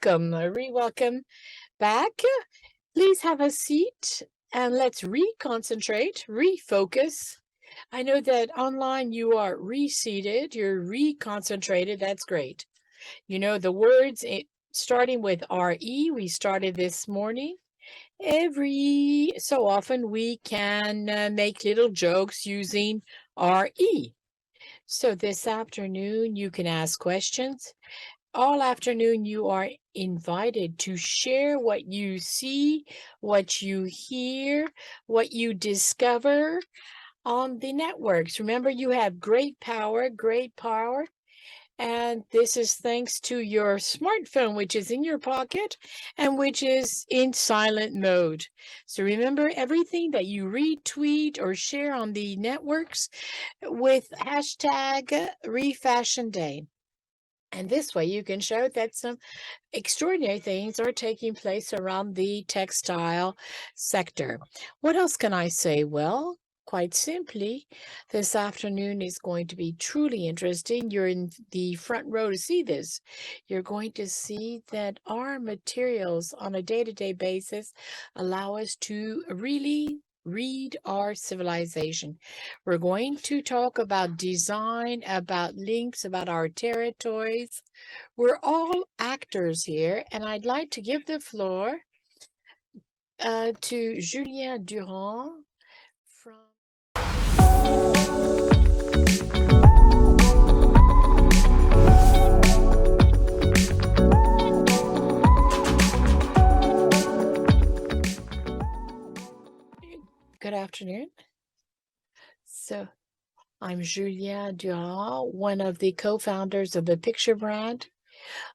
Welcome back. Please have a seat and let's reconcentrate, refocus. I know that online you are reseated, you're reconcentrated. That's great. You know the words starting with RE, we started this morning. Every so often we can make little jokes using RE. So this afternoon you can ask questions. All afternoon, you are invited to share what you see, what you hear, what you discover on the networks. Remember, you have great power, and this is thanks to your smartphone, which is in your pocket and which is in silent mode. So remember, everything that you retweet or share on the networks with hashtag Refashion Day. And this way you can show that some extraordinary things are taking place around the textile sector. What else can I say? Well, quite simply, this afternoon is going to be truly interesting. You're in the front row to see this. You're going to see that our materials on a day-to-day basis allow us to really read our civilization. We're going to talk about design, about links, about our territories. We're all actors here, and I'd like to give the floor to Julien Durand from... Good afternoon. So I'm Julien Durand, one of the co-founders of the Picture brand.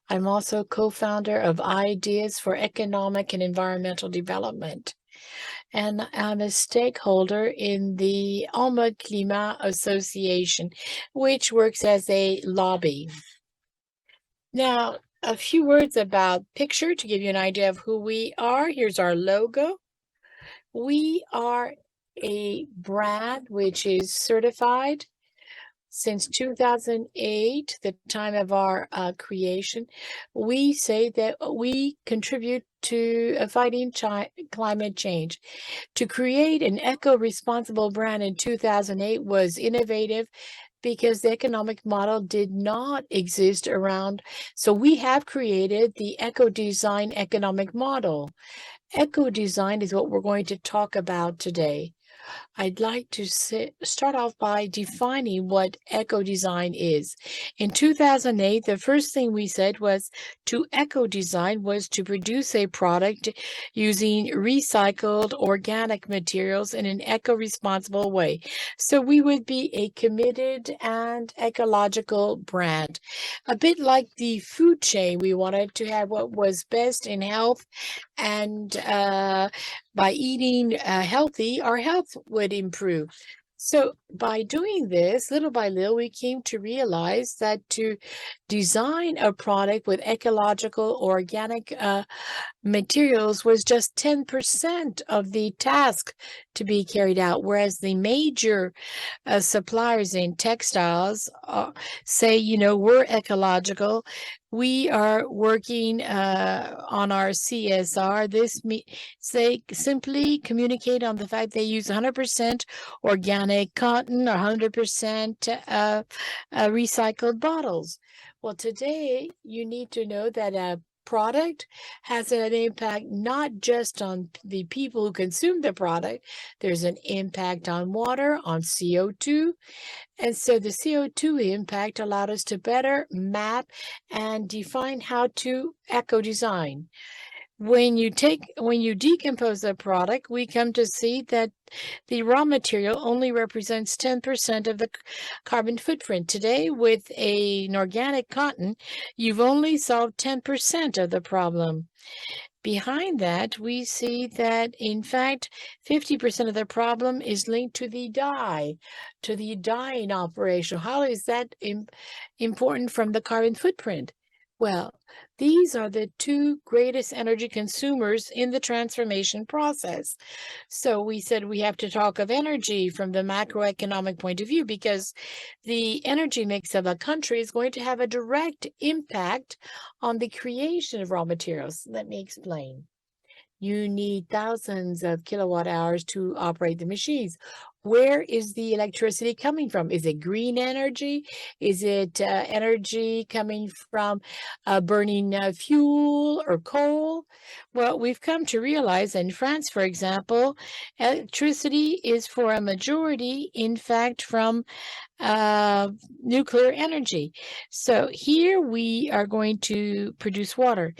I'm also co-founder of Ideas for Economic and Environmental Development. And I'm a stakeholder in the En Mode Climat Association, which works as a lobby. Now, a few words about Picture to give you an idea of who we are. Here's our logo. We are a brand which is certified since 2008, the time of our creation. We say that we contribute to fighting climate change. To create an eco-responsible brand in 2008 was innovative because the economic model did not exist around. So we have created the eco-design economic model. Eco-design is what we're going to talk about today. I'd like to start off by defining what eco-design is. In 2008, the first thing we said was to eco-design was to produce a product using recycled organic materials in an eco-responsible way. So we would be a committed and ecological brand. A bit like the food chain, we wanted to have what was best in health, and by eating healthy, our health would improve. So by doing this, little by little, we came to realize that to design a product with ecological, organic materials was just 10% of the task to be carried out, whereas the major suppliers in textiles say, we're ecological. We are working on our CSR. This they simply communicate on the fact they use 100% organic cotton or 100% recycled bottles. Well, today you need to know that a product has an impact not just on the people who consume the product. There's an impact on water, on CO2. And so the CO2 impact allowed us to better map and define how to eco-design. When you decompose the product, we come to see that the raw material only represents 10% of the carbon footprint. Today, with an organic cotton, you've only solved 10% of the problem. Behind that, we see that, in fact, 50% of the problem is linked to the dye, to the dyeing operation. How is that important from the carbon footprint? Well, these are the two greatest energy consumers in the transformation process. So we said we have to talk of energy from the macroeconomic point of view because the energy mix of a country is going to have a direct impact on the creation of raw materials. Let me explain. You need thousands of kilowatt hours to operate the machines. Where is the electricity coming from? Is it green energy? Is it energy coming from burning fuel or coal? Well, we've come to realize in France, for example, electricity is for a majority, in fact, from uh, nuclear energy. So here we are going to produce water.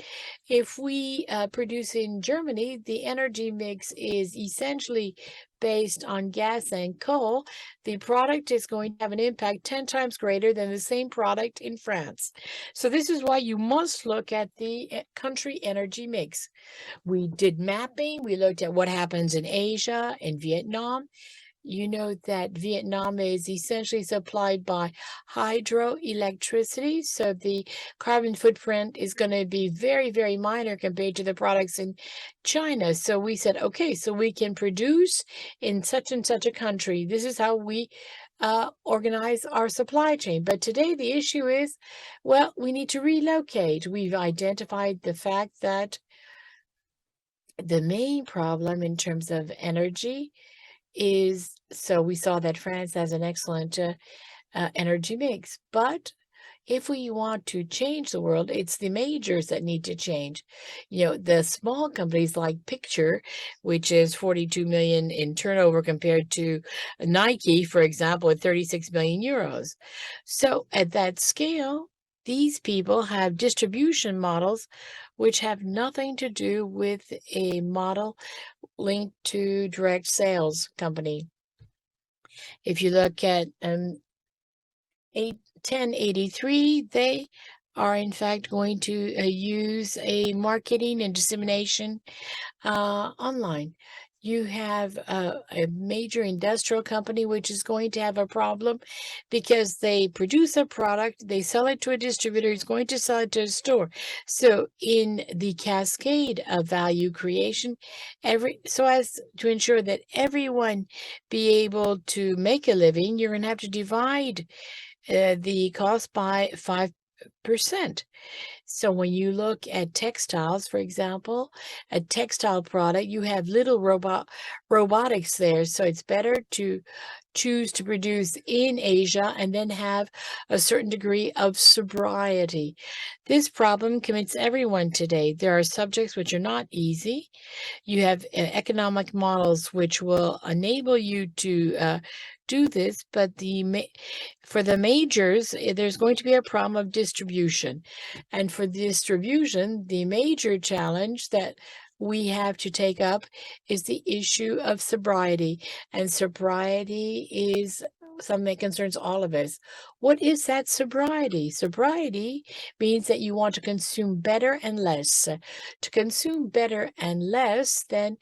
If we produce in Germany, the energy mix is essentially based on gas and coal. The product is going to have an impact 10 times greater than the same product in France. So this is why you must look at the country energy mix. We did mapping. We looked at what happens in Asia, in Vietnam. You know that Vietnam is essentially supplied by hydroelectricity, so the carbon footprint is going to be very, very minor compared to the products in China. So we said, okay, so we can produce in such and such a country. This is how we organize our supply chain. But today the issue is, well, we need to relocate. We've identified the fact that the main problem in terms of energy is, so we saw that France has an excellent energy mix, but if we want to change the world, it's the majors that need to change. You know, the small companies like Picture, which is 42 million in turnover compared to Nike, for example, at 36 million euros. So at that scale, these people have distribution models which have nothing to do with a model linked to direct sales company. If you look at 1083, they are in fact going to use a marketing and dissemination online. You have a major industrial company which is going to have a problem because they produce a product, they sell it to a distributor, who's going to sell it to a store. So in the cascade of value creation, so as to ensure that everyone be able to make a living, you're going to have to divide the cost by 5%. So when you look at textiles, for example, a textile product, you have little robotics there. So it's better to choose to produce in Asia and then have a certain degree of sobriety. This problem commits everyone today. There are subjects which are not easy. You have economic models which will enable you to do this, but for the majors, there's going to be a problem of distribution. And for distribution, the major challenge that we have to take up is the issue of sobriety. And sobriety is something that concerns all of us. What is that sobriety? Sobriety means that you want to consume better and less. To consume better and less, then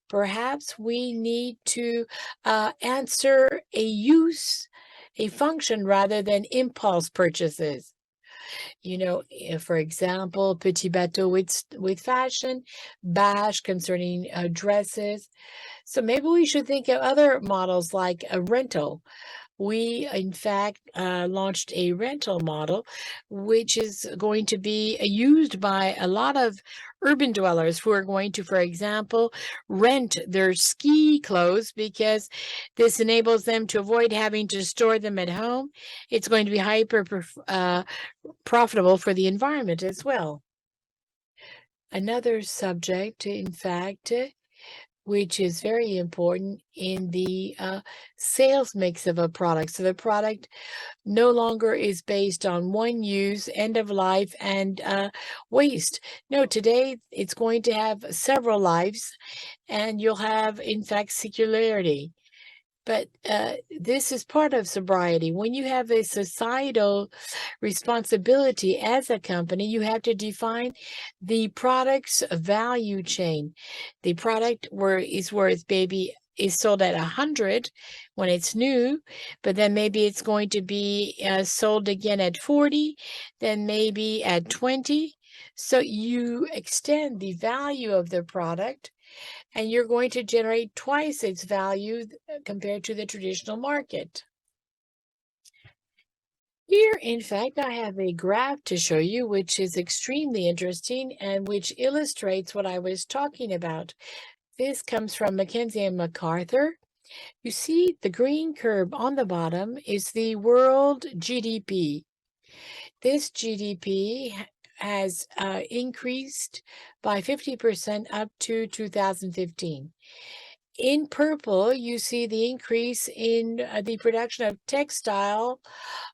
perhaps we need to answer a function rather than impulse purchases. You know, for example, Petit Bateau with fashion, Bash concerning dresses. So maybe we should think of other models like a rental. We, in fact, launched a rental model, which is going to be used by a lot of urban dwellers who are going to, for example, rent their ski clothes because this enables them to avoid having to store them at home. It's going to be hyper profitable for the environment as well. Another subject, in fact, which is very important in the sales mix of a product. So the product no longer is based on one use, end of life, and waste. No, today it's going to have several lives, and you'll have, in fact, circularity. But this is part of sobriety. When you have a societal responsibility as a company, you have to define the product's value chain. The product is worth maybe is sold at 100 when it's new, but then maybe it's going to be sold again at 40, then maybe at 20. So you extend the value of the product, and you're going to generate twice its value compared to the traditional market. Here, in fact, I have a graph to show you, which is extremely interesting and which illustrates what I was talking about. This comes from Mackenzie and MacArthur. You see, the green curve on the bottom is the world GDP. This GDP has increased by 50% up to 2015. In purple, you see the increase in the production of textile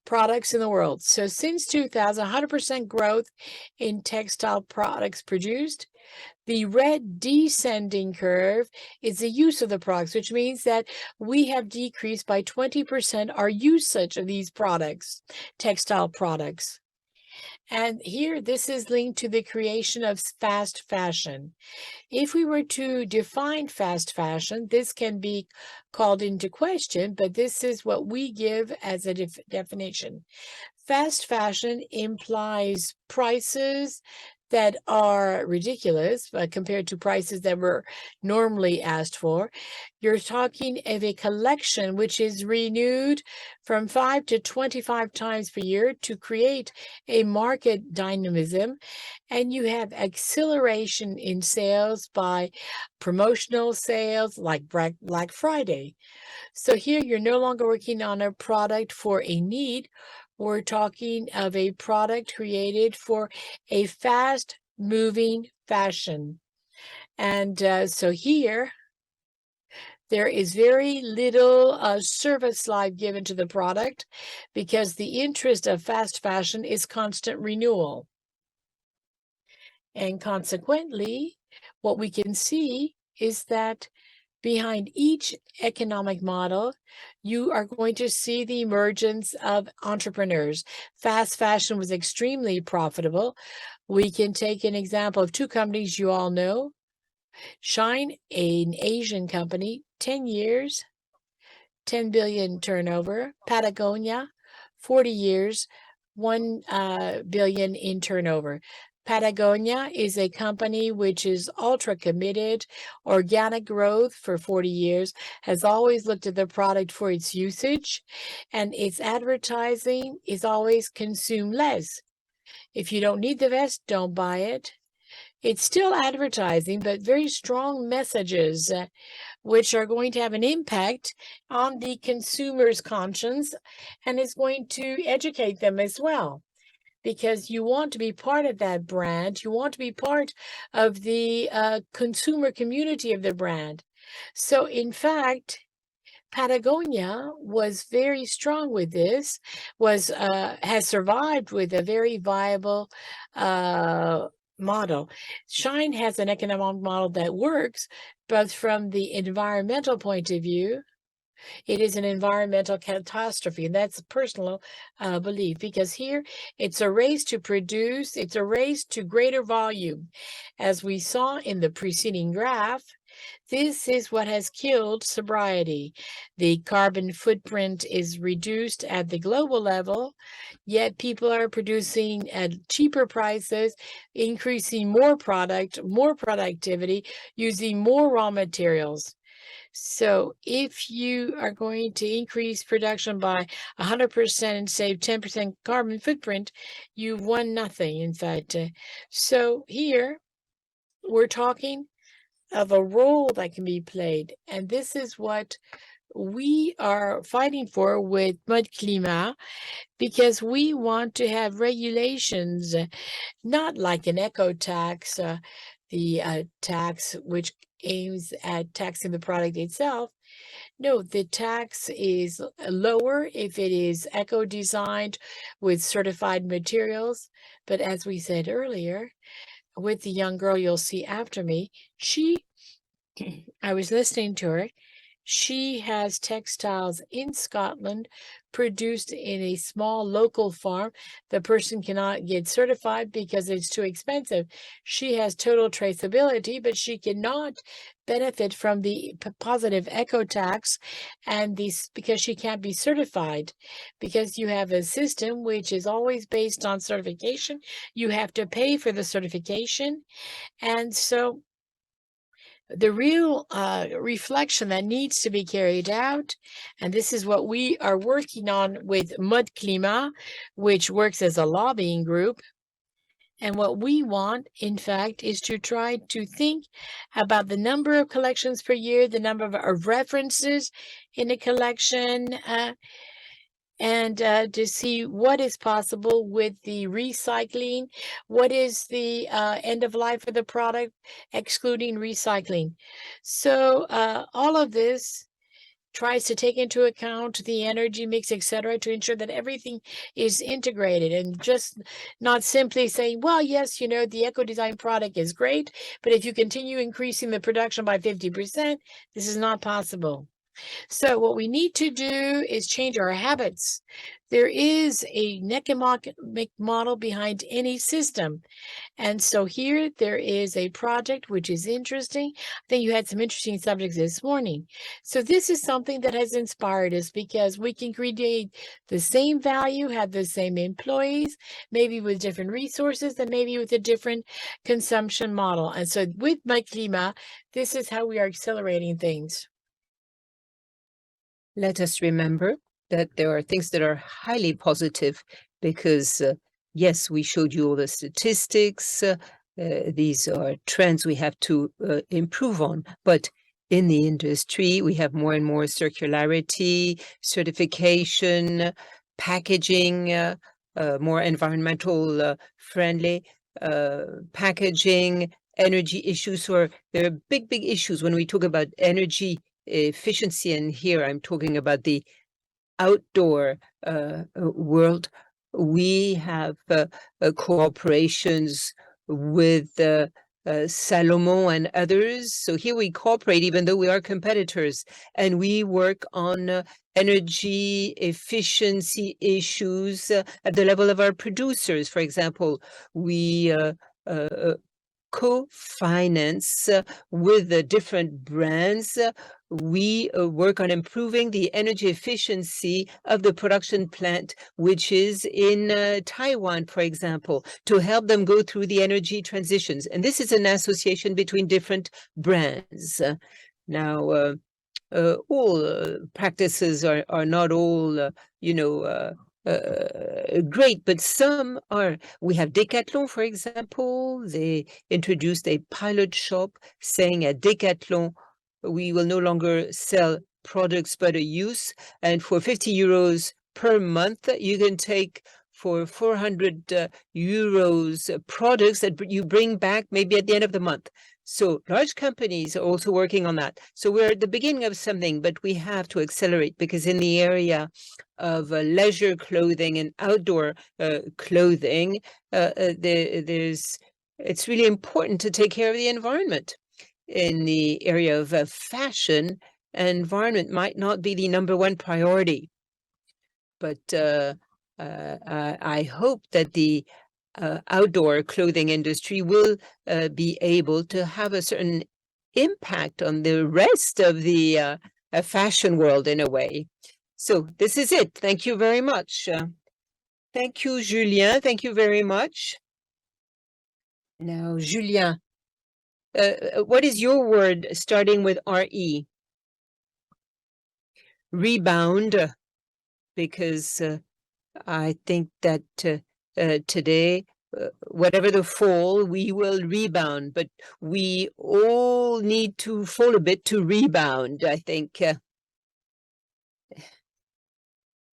products in the world. So since 2000, 100% growth in textile products produced. The red descending curve is the use of the products, which means that we have decreased by 20% our usage of these products, textile products. And here, this is linked to the creation of fast fashion. If we were to define fast fashion, this can be called into question, but this is what we give as a definition. Fast fashion implies prices that are ridiculous compared to prices that were normally asked for. You're talking of a collection which is renewed from 5 to 25 times per year to create a market dynamism, and you have acceleration in sales by promotional sales like Black Friday. So here you're no longer working on a product for a need. We're talking of a product created for a fast-moving fashion. And so here, there is very little service life given to the product because the interest of fast fashion is constant renewal. And consequently, what we can see is that behind each economic model, you are going to see the emergence of entrepreneurs. Fast fashion was extremely profitable. We can take an example of two companies you all know. Shine, an Asian company, 10 years, 10 billion turnover. Patagonia, 40 years, 1 billion in turnover. Patagonia is a company which is ultra committed, organic growth for 40 years, has always looked at the product for its usage, and its advertising is always consume less. If you don't need the vest, don't buy it. It's still advertising, but very strong messages which are going to have an impact on the consumer's conscience and is going to educate them as well. Because you want to be part of that brand. You want to be part of the consumer community of the brand. So in fact, Patagonia was very strong with this, has survived with a very viable model. Shine has an economic model that works, but from the environmental point of view, it is an environmental catastrophe, and that's a personal belief, because here it's a race to produce, it's a race to greater volume. As we saw in the preceding graph, this is what has killed sobriety. The carbon footprint is reduced at the global level, yet people are producing at cheaper prices, increasing more product, more productivity, using more raw materials. So if you are going to increase production by 100% and save 10% carbon footprint, you've won nothing, in fact. So here we're talking of a role that can be played. And this is what we are fighting for with Mode Climat, because we want to have regulations, not like an eco tax, the tax which aims at taxing the product itself. No, the tax is lower if it is eco-designed with certified materials. But as we said earlier, with the young girl you'll see after me, I was listening to her, She has textiles in Scotland produced in a small local farm. The person cannot get certified because it's too expensive. She has total traceability, but she cannot benefit from the positive eco tax and these because she can't be certified. Because you have a system which is always based on certification, you have to pay for the certification. And so the real reflection that needs to be carried out, and this is what we are working on with Mode Climat, which works as a lobbying group. And what we want, in fact, is to try to think about the number of collections per year, the number of references in a collection, and to see what is possible with the recycling, what is the end of life of the product, excluding recycling. So all of this tries to take into account the energy mix, etc., to ensure that everything is integrated and just not simply saying, well, yes, you know, the eco-design product is great, but if you continue increasing the production by 50%, this is not possible. So what we need to do is change our habits. There is a economic model behind any system. And so here there is a project which is interesting. I think you had some interesting subjects this morning. So this is something that has inspired us because we can create the same value, have the same employees, maybe with different resources and maybe with a different consumption model. And so with Mode Climat, this is how we are accelerating things. Let us remember that there are things that are highly positive because, yes, we showed you all the statistics. These are trends we have to improve on. But in the industry, we have more and more circularity, certification, packaging, more environmental friendly packaging, energy issues. So there are big, big issues when we talk about energy efficiency, and here I'm talking about the outdoor world. We have cooperations with Salomon and others. So here we cooperate, even though we are competitors, and we work on energy efficiency issues at the level of our producers. For example, we co-finance with the different brands. We work on improving the energy efficiency of the production plant, which is in Taiwan, for example, to help them go through the energy transitions. And this is an association between different brands. Now, all practices are not all, great, but some are. We have Decathlon, for example. They introduced a pilot shop saying at Decathlon, we will no longer sell products but a use. And for 50 euros per month, you can take for 400 euros products that you bring back maybe at the end of the month. So large companies are also working on that. So we're at the beginning of something, but we have to accelerate because in the area of leisure clothing and outdoor clothing, it's really important to take care of the environment. In the area of fashion, environment might not be the #1 priority, but I hope that the outdoor clothing industry will be able to have a certain impact on the rest of the fashion world in a way. So this is it. Thank you very much. Thank you, Julien. Thank you very much. Now, Julien, what is your word starting with RE? Rebound, because I think that today, whatever the fall, we will rebound, but we all need to fall a bit to rebound, I think.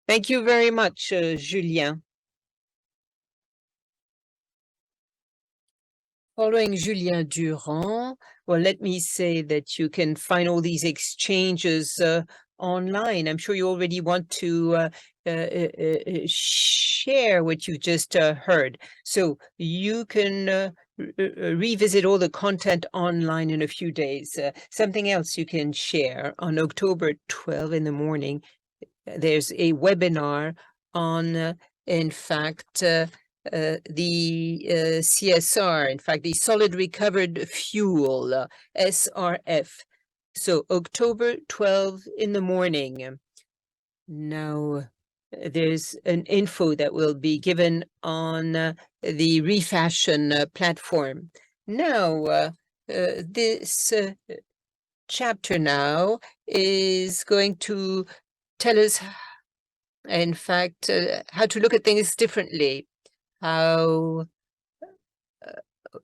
Thank you very much, Julien. Following Julien Durand, well, let me say that you can find all these exchanges online. I'm sure you already want to share what you just heard. So you can revisit all the content online in a few days. Something else you can share on October 12 in the morning. There's a webinar on, in fact, the CSR, in fact, the solid recovered fuel, SRF. So October 12 in the morning. Now, there's an info that will be given on the Refashion platform. Now, this chapter now is going to tell us, in fact, how to look at things differently, how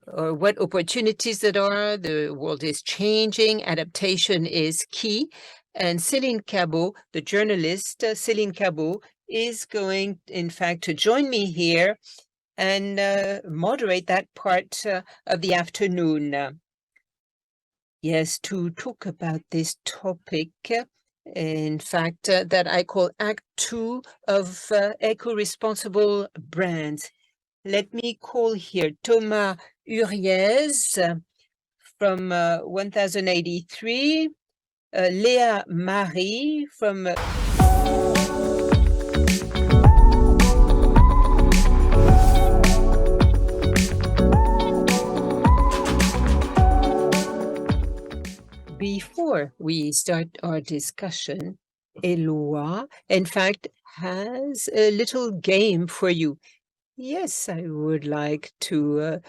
or what opportunities that are. The world is changing, adaptation is key. And Céline Cabot, the journalist, Céline Cabot, is going, in fact, to join me here and moderate that part of the afternoon. Yes, to talk about this topic, in fact, that I call Act 2 of eco-responsible brands. Let me call here Thomas Uriez from 1083, Léa Marie from Before we start our discussion, Eloi, in fact, has a little game for you. Yes, I would like to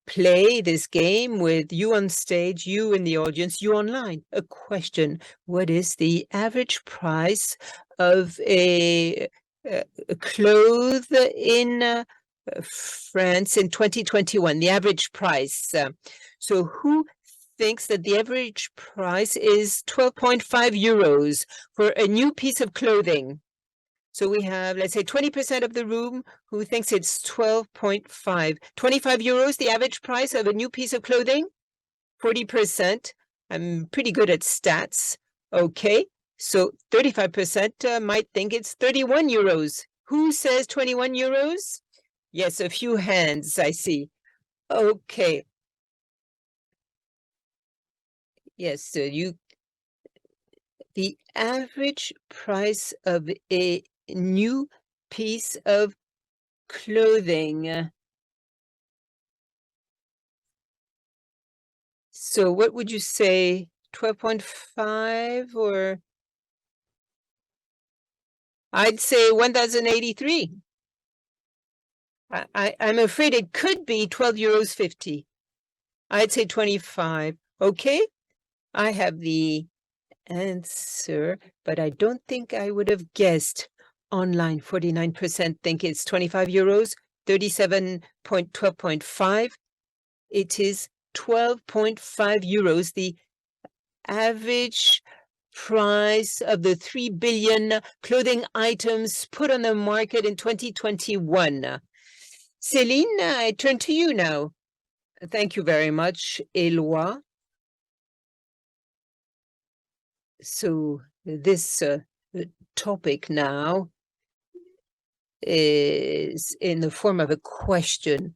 play this game with you on stage, you in the audience, you online. A question: what is the average price of a cloth in France in 2021? The average price. So who thinks that the average price is 12.5 euros for a new piece of clothing? So we have, let's say, 20% of the room who thinks it's 12.5. 25 euros, the average price of a new piece of clothing? 40%. I'm pretty good at stats. Okay, so 35% might think it's 31 euros. Who says 21 euros? Yes, a few hands, I see. Okay. Yes, so the average price of a new piece of clothing. So what would you say, 12.5 or? I'd say 1083. I'm afraid it could be 12.50 euros. I'd say 25. Okay, I have the answer, but I don't think I would have guessed. Online, 49% think it's 25 euros, 37.12.5. It is 12.5 euros, the average price of the 3 billion clothing items put on the market in 2021. Céline, I turn to you now. Thank you very much, Eloi. So this topic now is in the form of a question,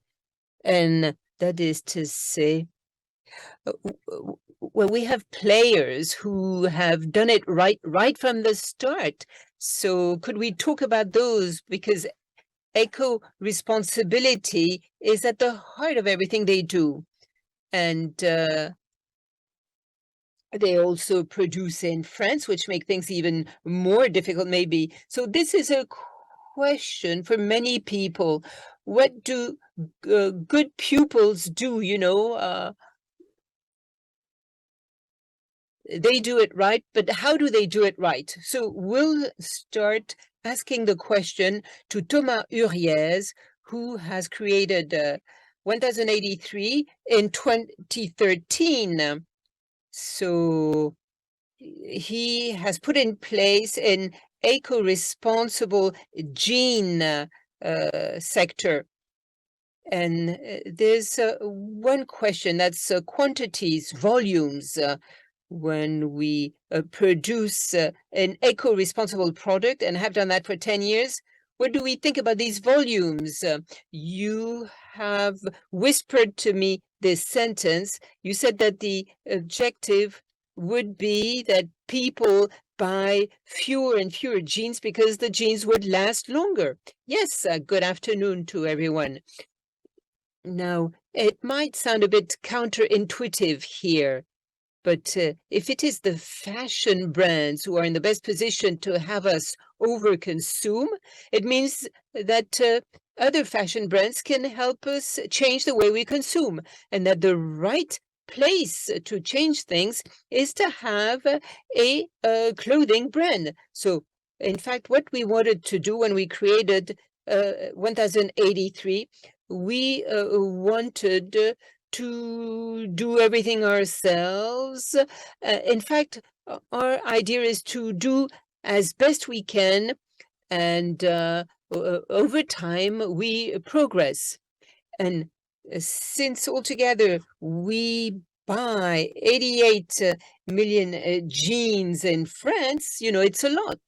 and that is to say, well, we have players who have done it right from the start. So could we talk about those? Because eco-responsibility is at the heart of everything they do. And they also produce in France, which make things even more difficult, maybe. So this is a question for many people. What do good pupils do, they do it right, but how do they do it right? So we'll start asking the question to Thomas Uriez, who has created 1083 in 2013. So he has put in place an eco-responsible jean sector. And there's one question, that's quantities, volumes. when we produce an eco-responsible product and have done that for 10 years, what do we think about these volumes? You have whispered to me this sentence. You said that the objective would be that people buy fewer and fewer jeans because the jeans would last longer. Yes, good afternoon to everyone. Now, it might sound a bit counterintuitive here, but if it is the fashion brands who are in the best position to have us overconsume, it means that other fashion brands can help us change the way we consume, and that the right place to change things is to have a clothing brand. So, in fact, what we wanted to do when we created 1083, we wanted to do everything ourselves. In fact, our idea is to do as best we can, and over time we progress. And since altogether we buy 88 million jeans in France, you know, it's a lot.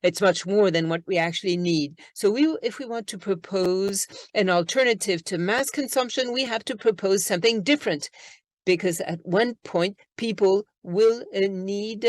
It's much more than what we actually need. So if we want to propose an alternative to mass consumption, we have to propose something different, because at one point people will need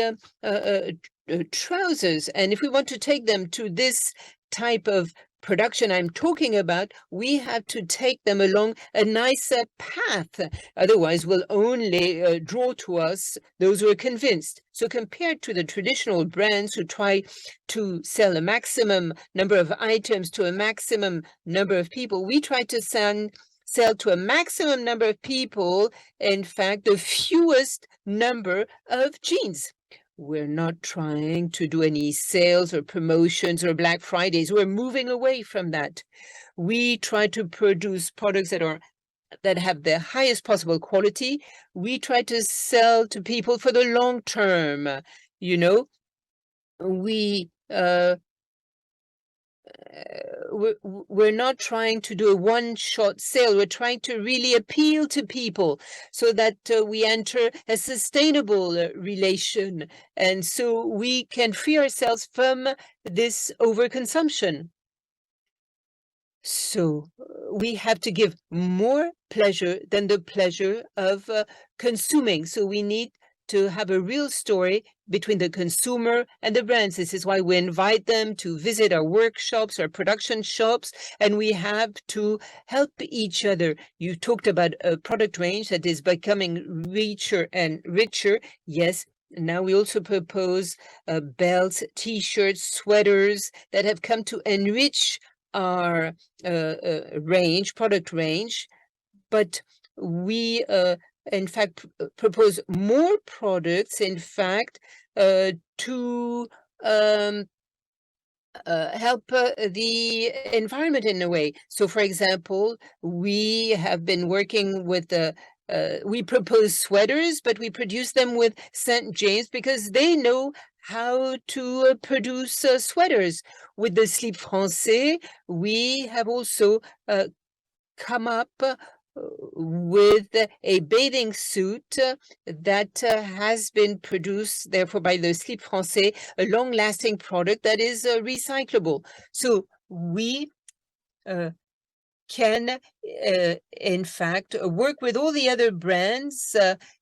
trousers. And if we want to take them to this type of production I'm talking about, we have to take them along a nicer path. Otherwise, we'll only draw to us those who are convinced. So compared to the traditional brands who try to sell a maximum number of items to a maximum number of people, we try to sell to a maximum number of people, in fact, the fewest number of jeans. We're not trying to do any sales or promotions or Black Fridays. We're moving away from that. We try to produce products that have the highest possible quality. We try to sell to people for the long term. You know, we're not trying to do a one-shot sale. We're trying to really appeal to people so that we enter a sustainable relation, and so we can free ourselves from this overconsumption. So we have to give more pleasure than the pleasure of consuming. So we need to have a real story between the consumer and the brands. This is why we invite them to visit our workshops, our production shops, and we have to help each other. You talked about a product range that is becoming richer and richer. Yes, now we also propose belts, t-shirts, sweaters that have come to enrich our product range, but we in fact propose more products, in fact, to help the environment in a way. So, for example, we have been working with we propose sweaters, but we produce them with St. James because they know how to produce sweaters. With the Slip Français, we have also come up with a bathing suit that has been produced, therefore, by the Slip Français, a long-lasting product that is recyclable. So we can, in fact, work with all the other brands.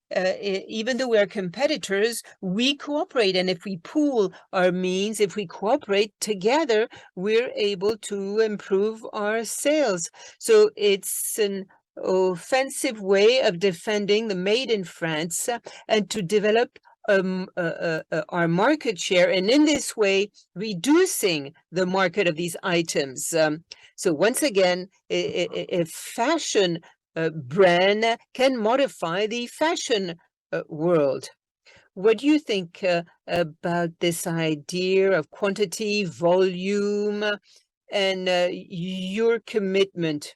Even though we are competitors, we cooperate. And if we pool our means, if we cooperate together, we're able to improve our sales. So it's an offensive way of defending the made in France and to develop our market share, and in this way reducing the market of these items. So once again, a fashion brand can modify the fashion world. What do you think about this idea of quantity, volume, and your commitment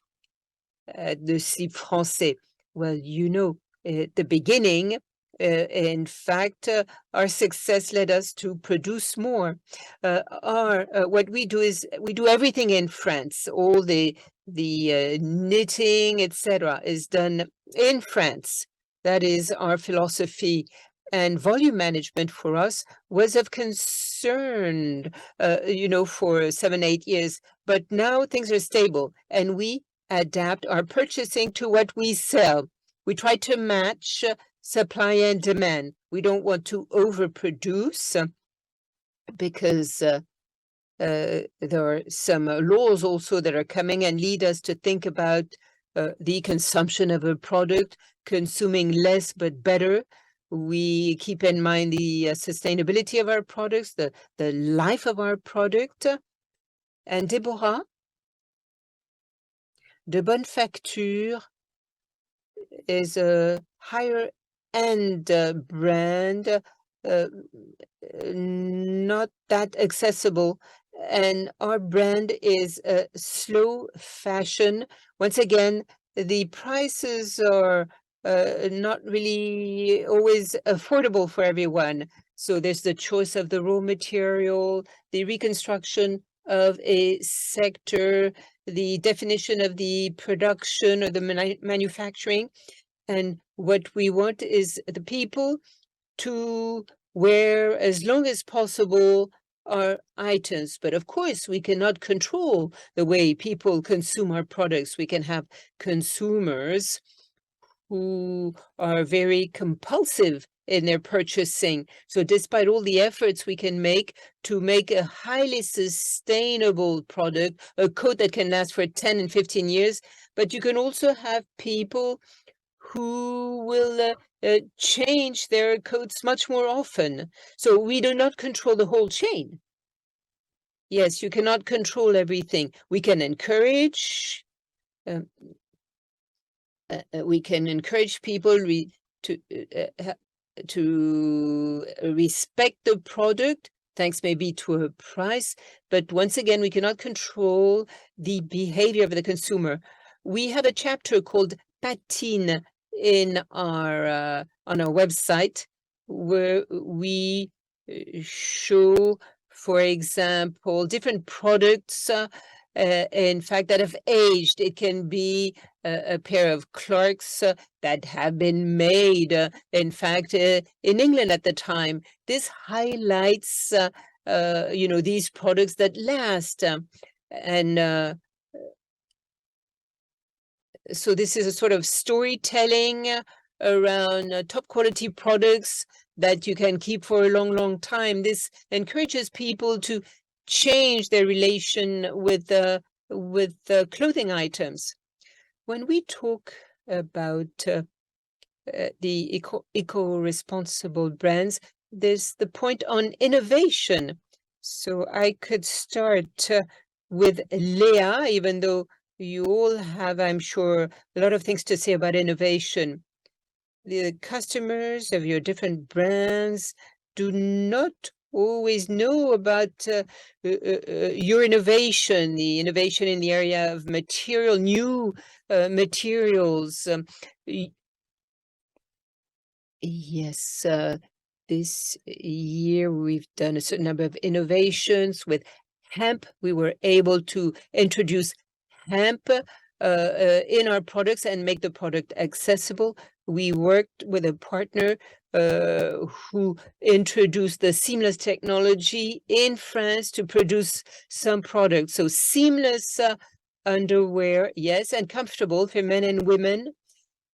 at the Slip Français? Well, you know, at the beginning, in fact, our success led us to produce more. What we do is we do everything in France. All the knitting, etc., is done in France. That is our philosophy. And volume management for us was of concern, for 7-8 years. But now things are stable, and we adapt our purchasing to what we sell. We try to match supply and demand. We don't want to overproduce because there are some laws also that are coming and lead us to think about the consumption of a product, consuming less but better. We keep in mind the sustainability of our products, the life of our product. And Deborah, the Bonne Facture is a higher end brand, not that accessible. And our brand is slow fashion. Once again, the prices are not really always affordable for everyone. So there's the choice of the raw material, the reconstruction of a sector, the definition of the production or the manufacturing. And what we want is the people to wear as long as possible our items. But of course, we cannot control the way people consume our products. We can have consumers who are very compulsive in their purchasing. So despite all the efforts we can make to make a highly sustainable product, a coat that can last for 10 and 15 years, but you can also have people who will change their coats much more often. So we do not control the whole chain. Yes, you cannot control everything. We can encourage people to respect the product, thanks maybe to a price. But once again, we cannot control the behavior of the consumer. We have a chapter called Patine in our on our website, where we show, for example, different products in fact that have aged. It can be a pair of Clarks that have been made in fact in England at the time. This highlights these products that last, and so this is a sort of storytelling around top quality products that you can keep for a long, long time. This encourages people to change their relation with clothing items. When we talk about the eco-responsible brands, there's the point on innovation. So I could start with Leah, even though you all have, I'm sure, a lot of things to say about innovation. The customers of your different brands do not always know about your innovation, the innovation in the area of material, new materials. Yes, this year we've done a certain number of innovations with hemp. We were able to introduce hemp in our products and make the product accessible. We worked with a partner who introduced the seamless technology in France to produce some products. So seamless underwear, yes, and comfortable for men and women.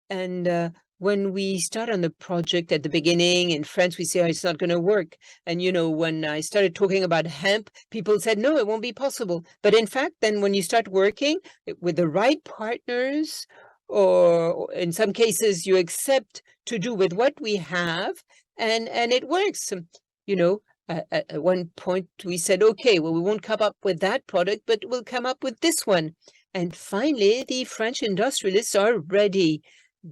And when we start on the project at the beginning in France, we say, oh, it's not going to work. And, when I started talking about hemp, people said, no, it won't be possible. But in fact, then when you start working with the right partners, or in some cases, you accept to do with what we have, and it works. At one point, we said, okay, well, we won't come up with that product, but we'll come up with this one. And finally, the French industrialists are ready.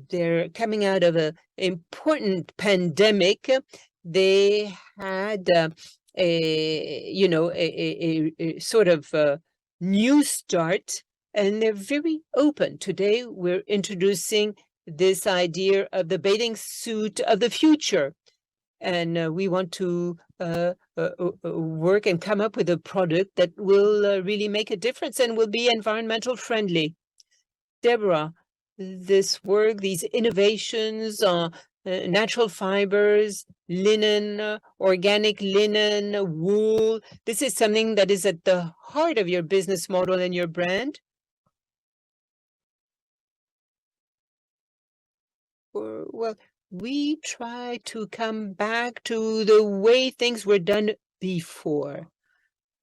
They're coming out of an important pandemic. They had a sort of new start, and they're very open. Today, we're introducing this idea of the bathing suit of the future. And we want to work and come up with a product that will really make a difference and will be environmental friendly. Deborah, this work, these innovations natural fibers, linen, organic linen, wool. This is something that is at the heart of your business model and your brand? Well, we try to come back to the way things were done before.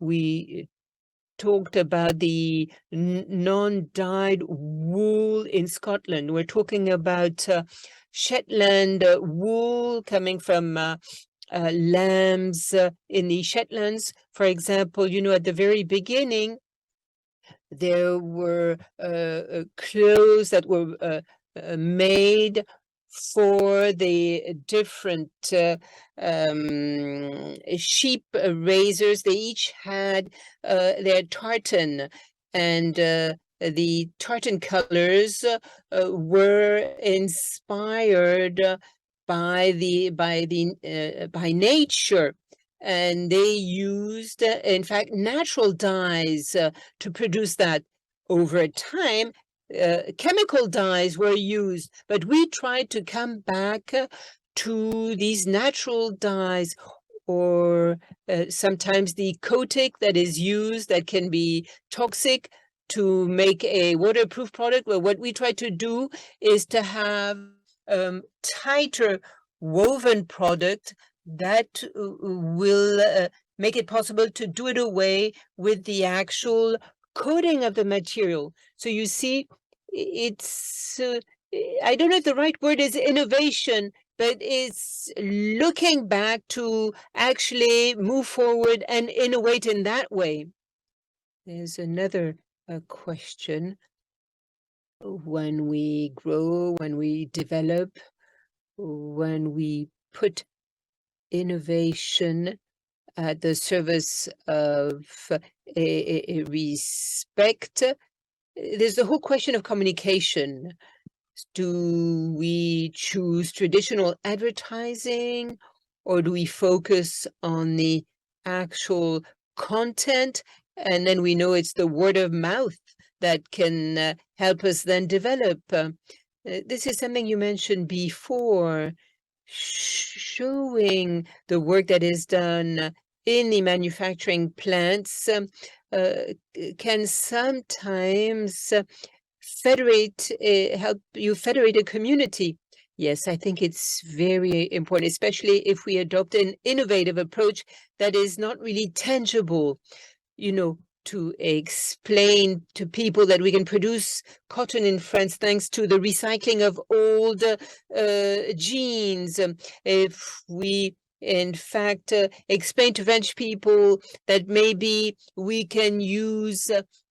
We talked about the non-dyed wool in Scotland. We're talking about Shetland wool coming from lambs in the Shetlands. For example, at the very beginning, there were clothes that were made for the different sheep raisers. They each had their tartan, and the tartan colors were inspired by nature, and they used, in fact, natural dyes to produce that. Over time, chemical dyes were used, but we tried to come back to these natural dyes, or sometimes the coating that is used that can be toxic to make a waterproof product. Well, what we try to do is to have tighter woven product that will make it possible to do it away with the actual coating of the material. So you see, it's, I don't know if the right word is innovation, but it's looking back to actually move forward and innovate in that way. There's another question. When we grow, when we develop, when we put innovation at the service of a respect, there's the whole question of communication. Do we choose traditional advertising, or do we focus on the actual content? And then we know it's the word of mouth that can help us then develop. This is something you mentioned before, showing the work that is done in the manufacturing plants can sometimes help you federate a community. Yes, I think it's very important, especially if we adopt an innovative approach that is not really tangible, to explain to people that we can produce cotton in France thanks to the recycling of old jeans. If we, in fact, explain to French people that maybe we can use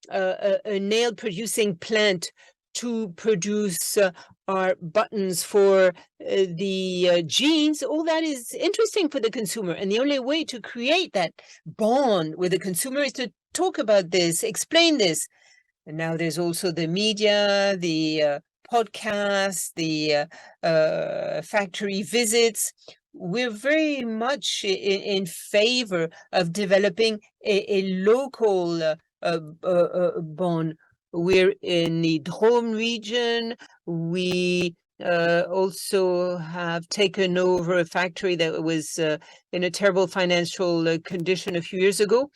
a nail-producing plant to produce our buttons for the jeans, all that is interesting for the consumer. And the only way to create that bond with the consumer is to talk about this, explain this. And now there's also the media, the podcasts, the factory visits. We're very much in favor of developing a local bond. We're in the Drôme region. We also have taken over a factory that was in a terrible financial condition a few years ago.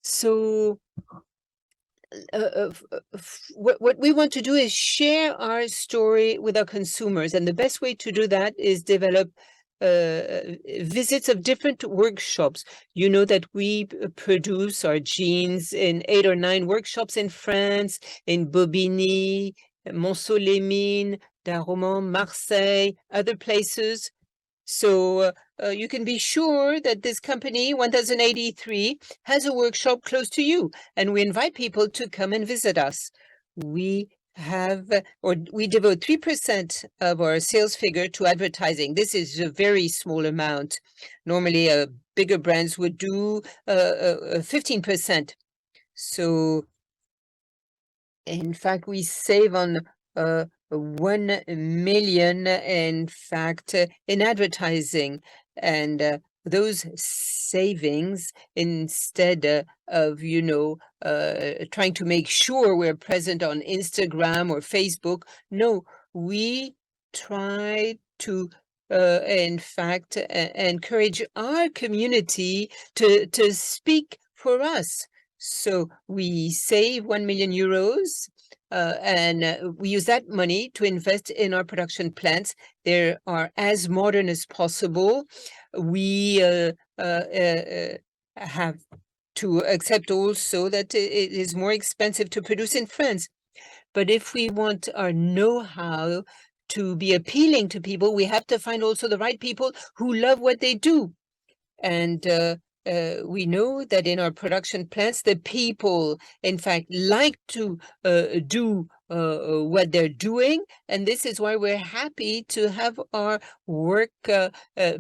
So what we want to do is share our story with our consumers. And the best way to do that is develop visits of different workshops. You know that we produce our jeans in 8 or 9 workshops in France, in Bobigny, Mont-Soleil-Mines, Daromont, Marseille, other places. So you can be sure that this company, 1083, has a workshop close to you, and we invite people to come and visit us. We devote 3% of our sales figure to advertising. This is a very small amount. Normally, bigger brands would do 15%. So, in fact, we save on 1 million, in fact, in advertising. And those savings, instead of, trying to make sure we're present on Instagram or Facebook, no, we try to, in fact, encourage our community to speak for us. So we save 1 million euros, and we use that money to invest in our production plants. They are as modern as possible. We have to accept also that it is more expensive to produce in France. But if we want our know-how to be appealing to people, we have to find also the right people who love what they do. And we know that in our production plants, the people, in fact, like to do what they're doing. And this is why we're happy to have our work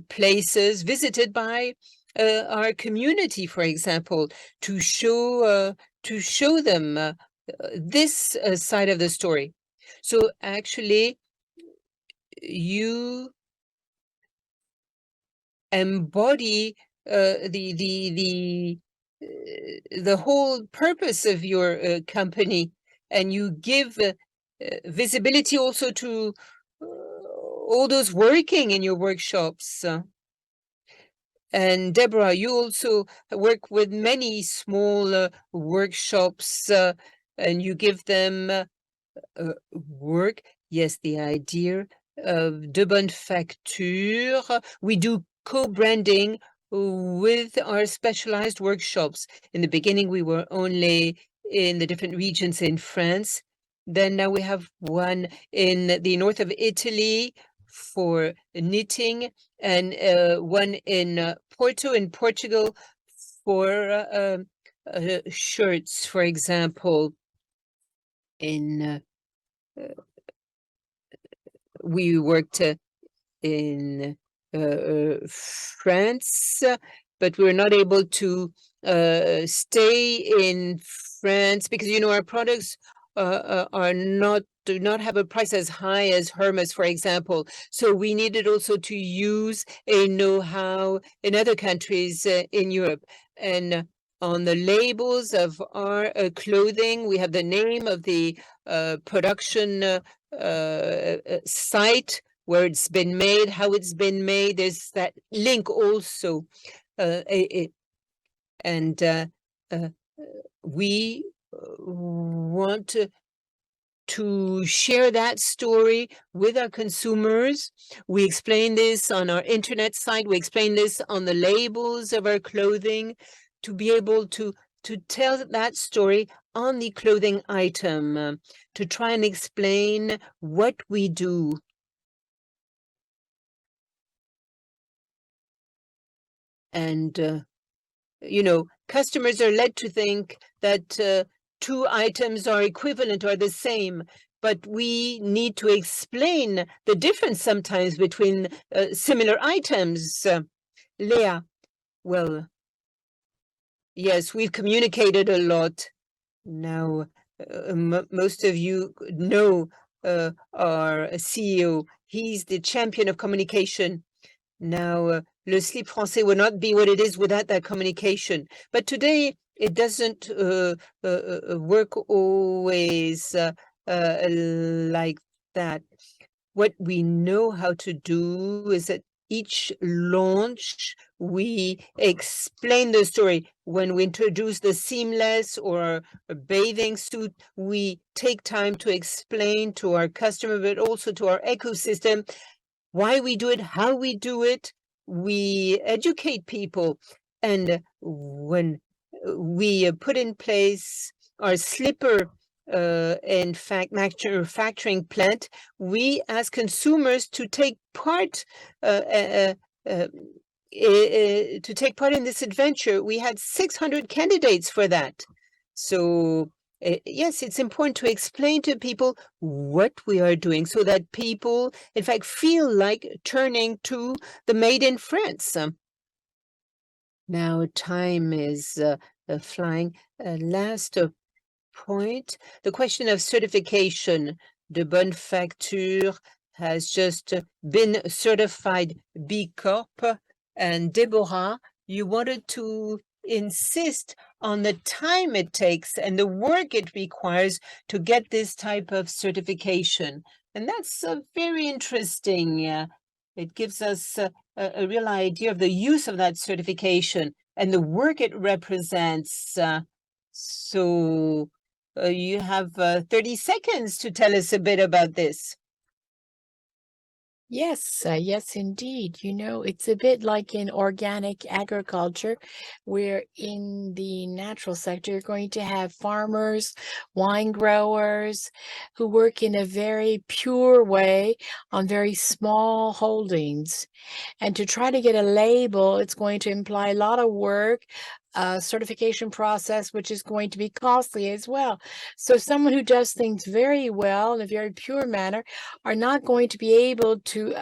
places visited by our community, for example, to show them this side of the story. So actually, you embody the whole purpose of your company, and you give visibility also to all those working in your workshops. And Deborah, you also work with many small workshops, and you give them work. Yes, the idea of de Bonne Facture. We do co-branding with our specialized workshops. In the beginning, we were only in the different regions in France. Then now we have one in the north of Italy for knitting, and one in Porto in Portugal for shirts, for example. In we worked in France, but we were not able to stay in France because, you know, our products do not have a price as high as Hermes, for example. So we needed also to use a know-how in other countries in Europe. And on the labels of our clothing, we have the name of the production site, where it's been made, how it's been made. There's that link also. And we want to share that story with our consumers. We explain this on our internet site. We explain this on the labels of our clothing, to be able to tell that story on the clothing item, to try and explain what we do. And, you know, customers are led to think that two items are equivalent or the same, but we need to explain the difference sometimes between similar items. Leah, well, yes, we've communicated a lot. Now, most of you know our CEO. He's the champion of communication. Now, Le Slip Français would not be what it is without that communication. But today, it doesn't work always like that. What we know how to do is that each launch, we explain the story. When we introduce the seamless or a bathing suit, we take time to explain to our customer, but also to our ecosystem, why we do it, how we do it. We educate people. And when we put in place our slipper, in fact, manufacturing plant, we ask consumers to take part in this adventure. We had 600 candidates for that. So yes, it's important to explain to people what we are doing so that people, in fact, feel like turning to the Made in France. Now, time is flying. Last point, the question of certification. The Bonne Facture has just been certified B Corp. And Deborah, you wanted to insist on the time it takes and the work it requires to get this type of certification. And that's very interesting. It gives us a real idea of the use of that certification and the work it represents. So you have 30 seconds to tell us a bit about this. Yes, yes, indeed. It's a bit like in organic agriculture, where in the natural sector, you're going to have farmers, wine growers who work in a very pure way on very small holdings. And to try to get a label, it's going to imply a lot of work, a certification process, which is going to be costly as well. So someone who does things very well in a very pure manner are not going to be able to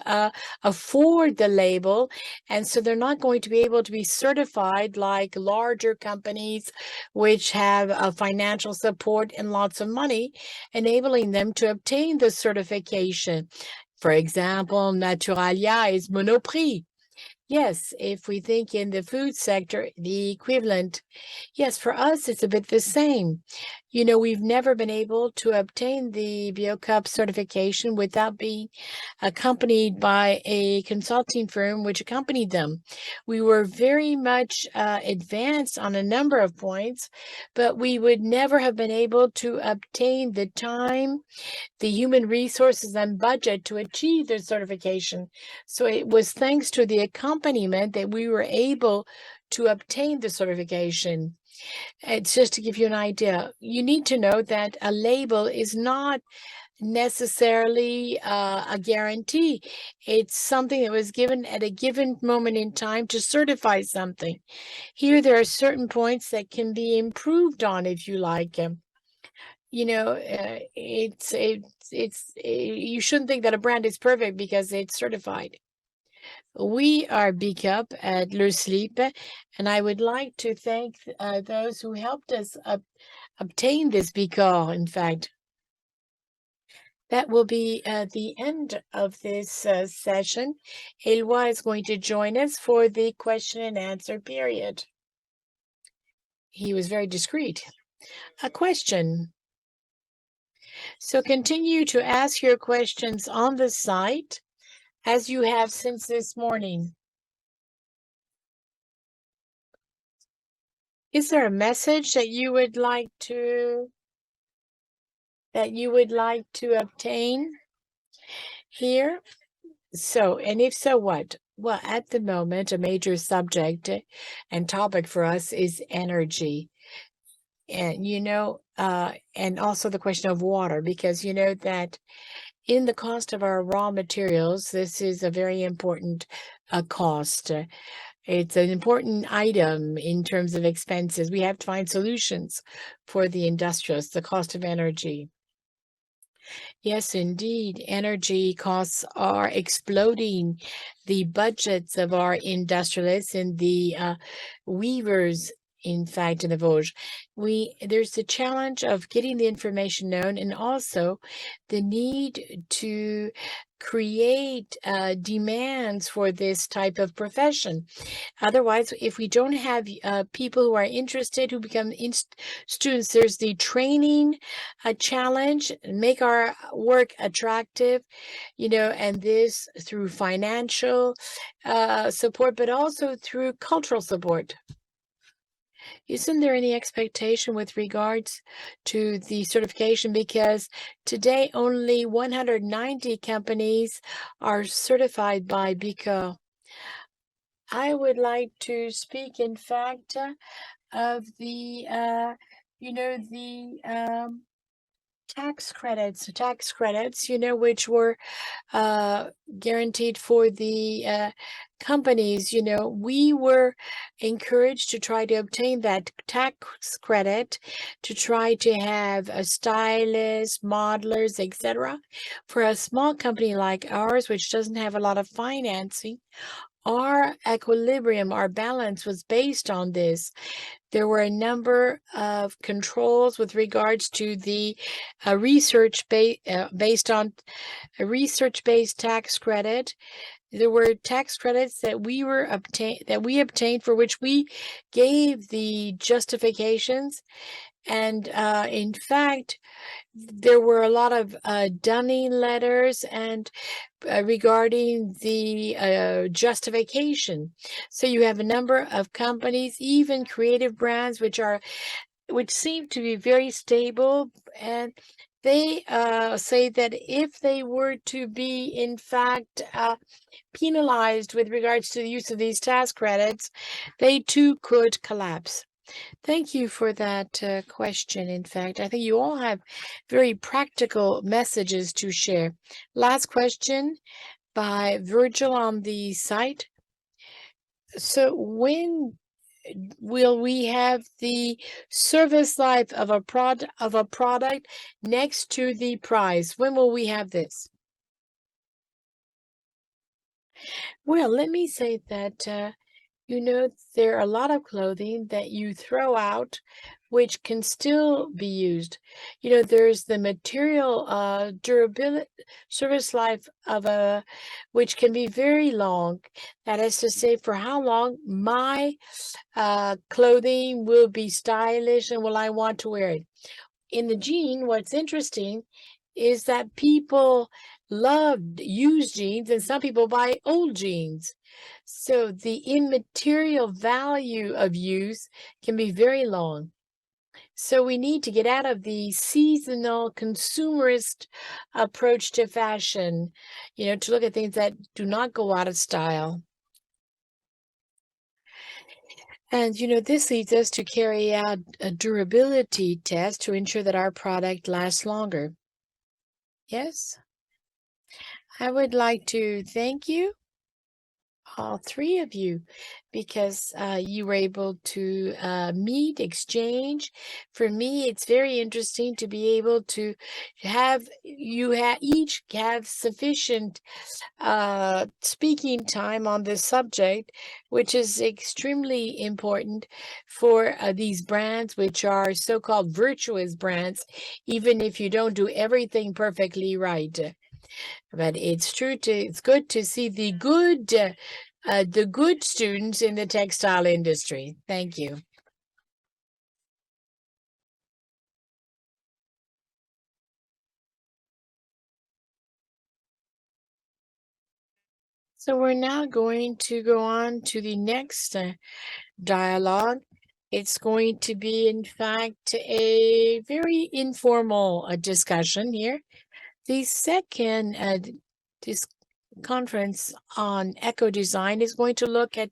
afford the label. And so they're not going to be able to be certified like larger companies, which have financial support and lots of money, enabling them to obtain the certification. For example, Naturalia is Monoprix. Yes, if we think in the food sector, the equivalent, yes, for us, it's a bit the same. We've never been able to obtain the BioCup certification without being accompanied by a consulting firm which accompanied them. We were very much advanced on a number of points, but we would never have been able to obtain the time, the human resources and budget to achieve their certification. So it was thanks to the accompaniment that we were able to obtain the certification. It's just to give you an idea. You need to know that a label is not necessarily a guarantee. It's something that was given at a given moment in time to certify something. Here, there are certain points that can be improved on, if you like. You shouldn't think that a brand is perfect because it's certified. We are BCUP at Le Slip, and I would like to thank those who helped us obtain this BCOR, in fact. That will be the end of this session. Eloi is going to join us for the question and answer period. He was very discreet. A question. So continue to ask your questions on the site as you have since this morning. Is there a message that you would like to obtain here? So, and if so, what? Well, at the moment, a major subject and topic for us is energy. And, and also the question of water, because you know that in the cost of our raw materials, this is a very important cost. It's an important item in terms of expenses. We have to find solutions for the industrialists, the cost of energy. Yes, indeed. Energy costs are exploding. The budgets of our industrialists and the weavers, in fact, in the Vosges, there's the challenge of getting the information known and also the need to create demands for this type of profession. Otherwise, if we don't have people who are interested, who become students, there's the training challenge, make our work attractive, and this through financial support, but also through cultural support. Isn't there any expectation with regards to the certification? Because today only 190 companies are certified by BICO. I would like to speak, in fact, of the, tax credits, which were guaranteed for the companies. We were encouraged to try to obtain that tax credit, to try to have a stylist, modelers, etc. For a small company like ours, which doesn't have a lot of financing, our equilibrium, our balance was based on this. There were a number of controls with regards to the based on a research-based tax credit. There were tax credits that we obtained for which we gave the justifications, And in fact, there were a lot of dunning letters and regarding the justification. So you have a number of companies, even creative brands, which seem to be very stable, and they say that if they were to be, in fact, penalized with regards to the use of these tax credits, they too could collapse. Thank you for that question. In fact, I think you all have very practical messages to share. Last question by Virgil on the site. So when will we have the service life of a product next to the price? When will we have this? Well, let me say that there are a lot of clothing that you throw out which can still be used. There's the material durability service life of which can be very long. That is to say, for how long my clothing will be stylish and will I want to wear it. In the jean, what's interesting is that people loved used jeans and some people buy old jeans. So the immaterial value of use can be very long. So we need to get out of the seasonal consumerist approach to fashion, to look at things that do not go out of style. And, this leads us to carry out a durability test to ensure that our product lasts longer. Yes, I would like to thank you, all three of you, because you were able to meet, exchange. For me, it's very interesting to be able to have each have sufficient speaking time on this subject, which is extremely important for these brands, which are so-called virtuous brands, even if you don't do everything perfectly right. But it's good to see the good students in the textile industry. Thank you. So we're now going to go on to the next dialogue. It's going to be, in fact, a very informal discussion here. The second this conference on eco-design is going to look at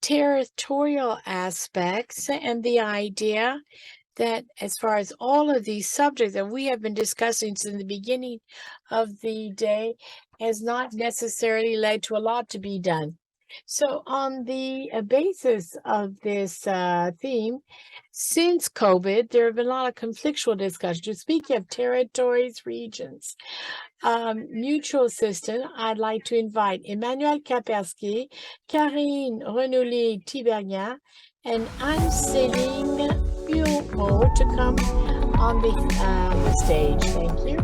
territorial aspects and the idea that as far as all of these subjects that we have been discussing since the beginning of the day has not necessarily led to a lot to be done. So on the basis of this theme, since COVID, there have been a lot of conflictual discussions. Speaking of territories, regions, mutual assistance, I'd like to invite Emmanuel Kapersky, Karine Renouillet-Tiberghien, and Anne-Céline Humeau to come on the stage. Thank you.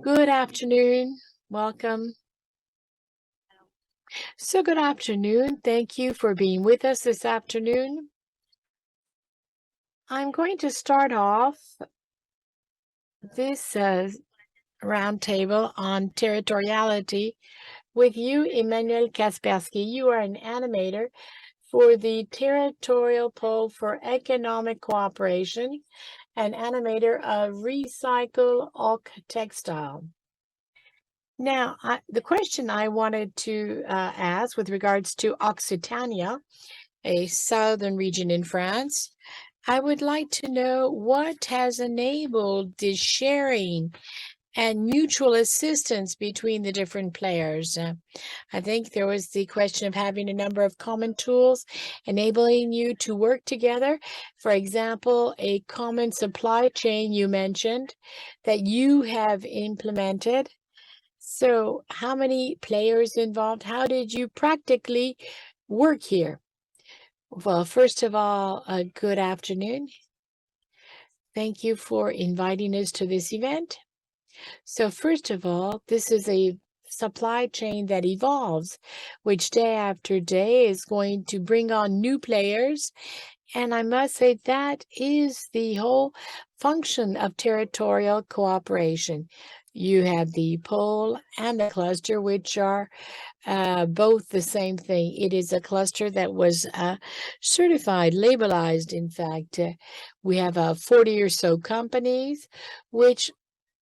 Good afternoon. Welcome. So good afternoon. Thank you for being with us this afternoon. I'm going to start off this roundtable on territoriality with you, Emmanuel Kaspersky. You are an animator for the Territorial Pole for Economic Cooperation and animator of Recycl'Occ Textile. Now, the question I wanted to ask with regards to Occitania, a southern region in France, I would like to know what has enabled the sharing and mutual assistance between the different players. I think there was the question of having a number of common tools enabling you to work together. For example, a common supply chain you mentioned that you have implemented. So how many players involved? How did you practically work here? Well, first of all, good afternoon. Thank you for inviting us to this event. So first of all, this is a supply chain that evolves, which day after day is going to bring on new players. And I must say that is the whole function of territorial cooperation. You have the pole and the cluster, which are both the same thing. It is a cluster that was certified, labelized, in fact. We have 40 or so companies which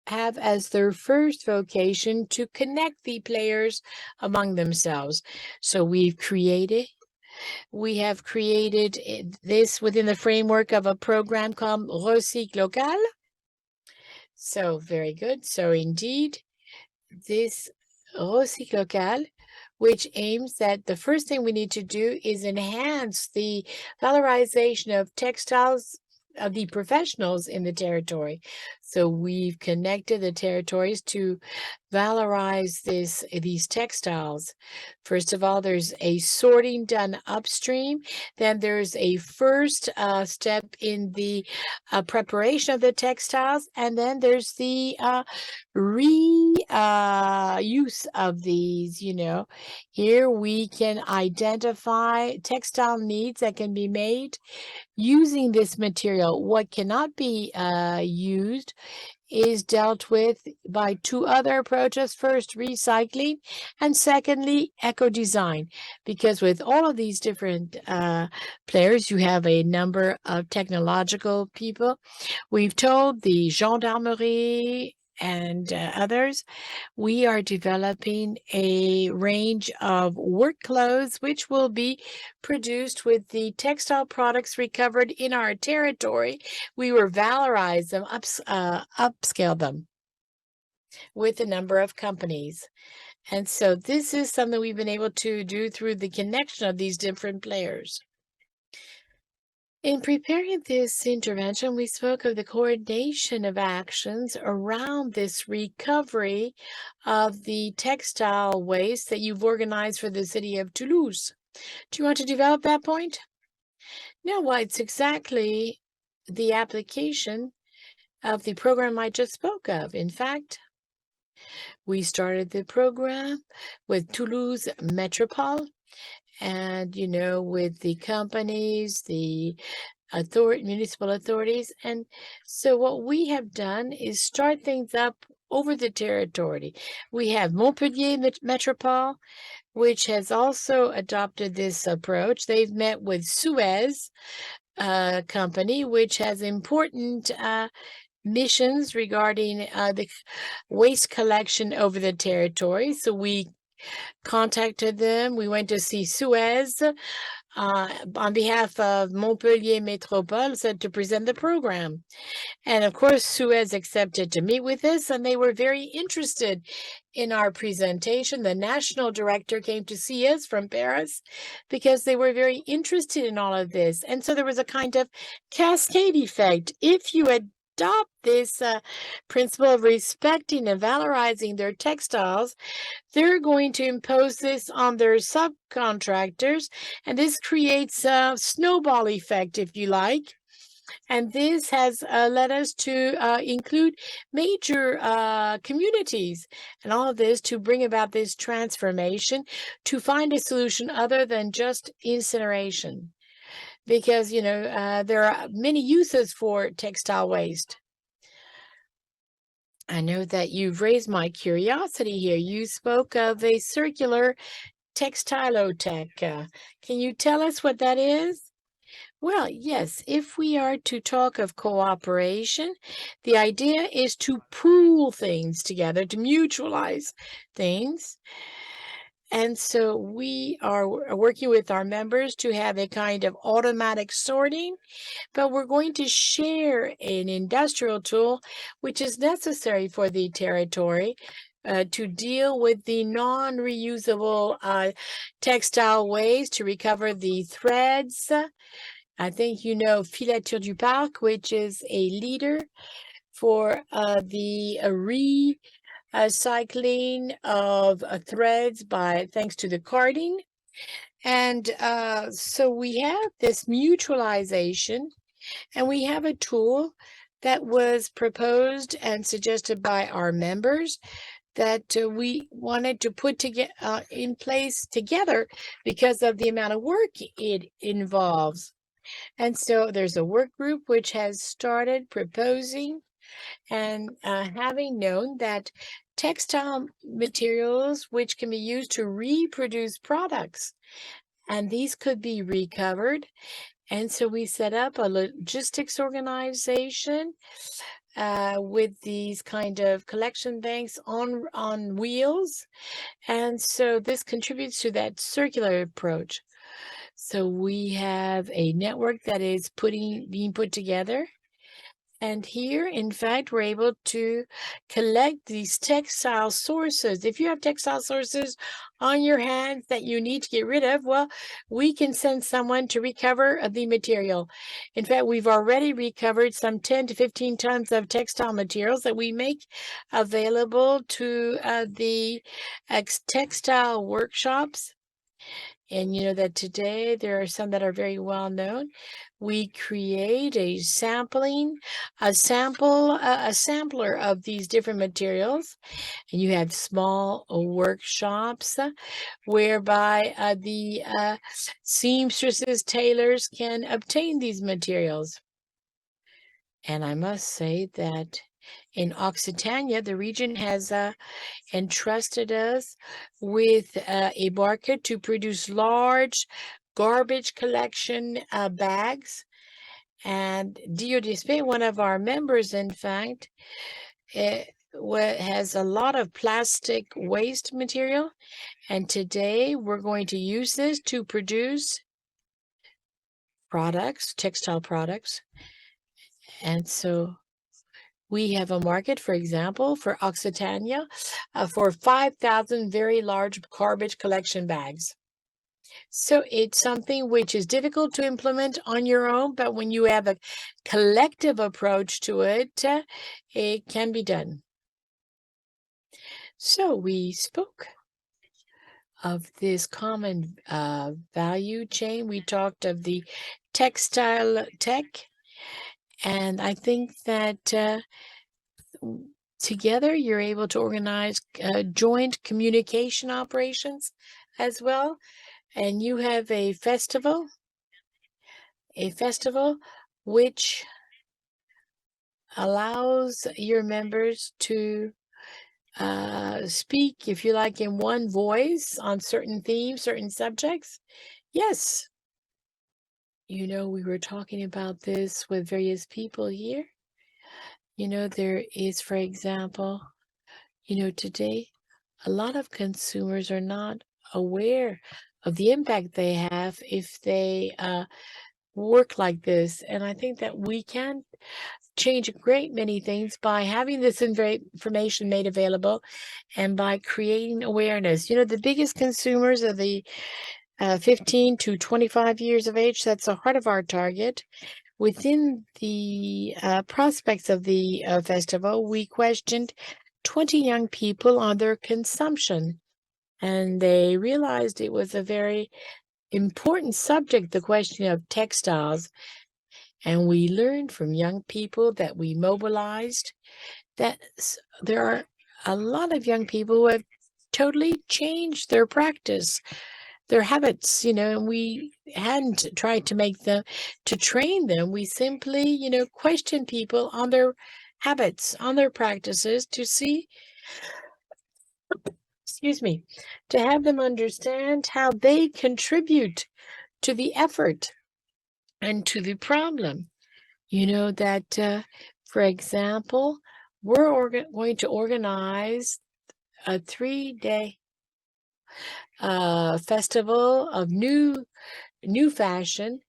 have as their first vocation to connect the players among themselves. So we have created this within the framework of a program called Recycl'Occ. So very good. So indeed, this Recycl'Occ, which aims that the first thing we need to do is enhance the valorization of textiles of the professionals in the territory. So we've connected the territories to valorize these textiles. First of all, there's a sorting done upstream. Then there's a first step in the preparation of the textiles. And then there's the reuse of these, Here we can identify textile needs that can be made using this material. What cannot be used is dealt with by two other approaches. First, recycling, and secondly, eco-design. Because with all of these different players, you have a number of technological people. We've told the gendarmerie and others, we are developing a range of work clothes which will be produced with the textile products recovered in our territory. We will valorize them, upscale them with a number of companies. And so this is something we've been able to do through the connection of these different players. In preparing this intervention, we spoke of the coordination of actions around this recovery of the textile waste that you've organized for the city of Toulouse. Do you want to develop that point? No, well, it's exactly the application of the program I just spoke of. In fact, we started the program with Toulouse Metropole and, with the companies, the municipal authorities. And so what we have done is start things up over the territory. We have Montpellier Metropole, which has also adopted this approach. They've met with Suez company, which has important missions regarding the waste collection over the territory. So we contacted them. We went to see Suez on behalf of Montpellier Métropole, said to present the program. And of course, Suez accepted to meet with us, and they were very interested in our presentation. The national director came to see us from Paris because they were very interested in all of this. And so there was a kind of cascade effect. If you adopt this principle of respecting and valorizing their textiles, they're going to impose this on their subcontractors, and this creates a snowball effect, if you like. And this has led us to include major communities and all of this to bring about this transformation, to find a solution other than just incineration. Because, there are many uses for textile waste. I know that you've raised my curiosity here. You spoke of a circular textilotech. Can you tell us what that is? Well, yes, if we are to talk of cooperation, the idea is to pool things together, to mutualize things. And so we are working with our members to have a kind of automatic sorting, but we're going to share an industrial tool which is necessary for the territory to deal with the non-reusable textile waste, to recover the threads. I think you know Filature du Parc, which is a leader for the recycling of threads thanks to the carding. And so we have this mutualization, and we have a tool that was proposed and suggested by our members that we wanted to put in place together because of the amount of work it involves. And so there's a work group which has started proposing and having known that textile materials which can be used to reproduce products, and these could be recovered. And so we set up a logistics organization with these kind of collection banks on wheels. And so this contributes to that circular approach. So we have a network that is being put together. And here, in fact, we're able to collect these textile sources. If you have textile sources on your hands that you need to get rid of, well, we can send someone to recover the material. In fact, we've already recovered some 10 to 15 tons of textile materials that we make available to the textile workshops. And you know that today there are some that are very well known. We create a sampler of these different materials, and you have small workshops whereby the seamstresses, tailors can obtain these materials. And I must say that in Occitania, the region has entrusted us with a market to produce large garbage collection bags. And DODSP, one of our members, in fact, has a lot of plastic waste material. And today we're going to use this to produce products, textile products. And so we have a market, for example, for Occitania for 5,000 very large garbage collection bags. So it's something which is difficult to implement on your own, but when you have a collective approach to it, it can be done. So we spoke of this common value chain. We talked of the textile tech. And I think that together you're able to organize joint communication operations as well. And you have a festival which allows your members to speak, if you like, in one voice on certain themes, certain subjects. Yes. You know, we were talking about this with various people here. You know, there is, for example, you know, today, a lot of consumers are not aware of the impact they have if they work like this. And I think that we can change a great many things by having this information made available and by creating awareness. You know, the biggest consumers are the 15 to 25 years of age. That's the heart of our target. Within the prospects of the festival, we questioned 20 young people on their consumption, and they realized it was a very important subject, the question of textiles. And we learned from young people that we mobilized that there are a lot of young people who have totally changed their practice, their habits, you know, and we hadn't tried to train them. We simply, you know, question people on their habits, on their practices to see, to have them understand how they contribute to the effort and to the problem. You know, that, for example, we're going to organize a 3-day festival of new fashion,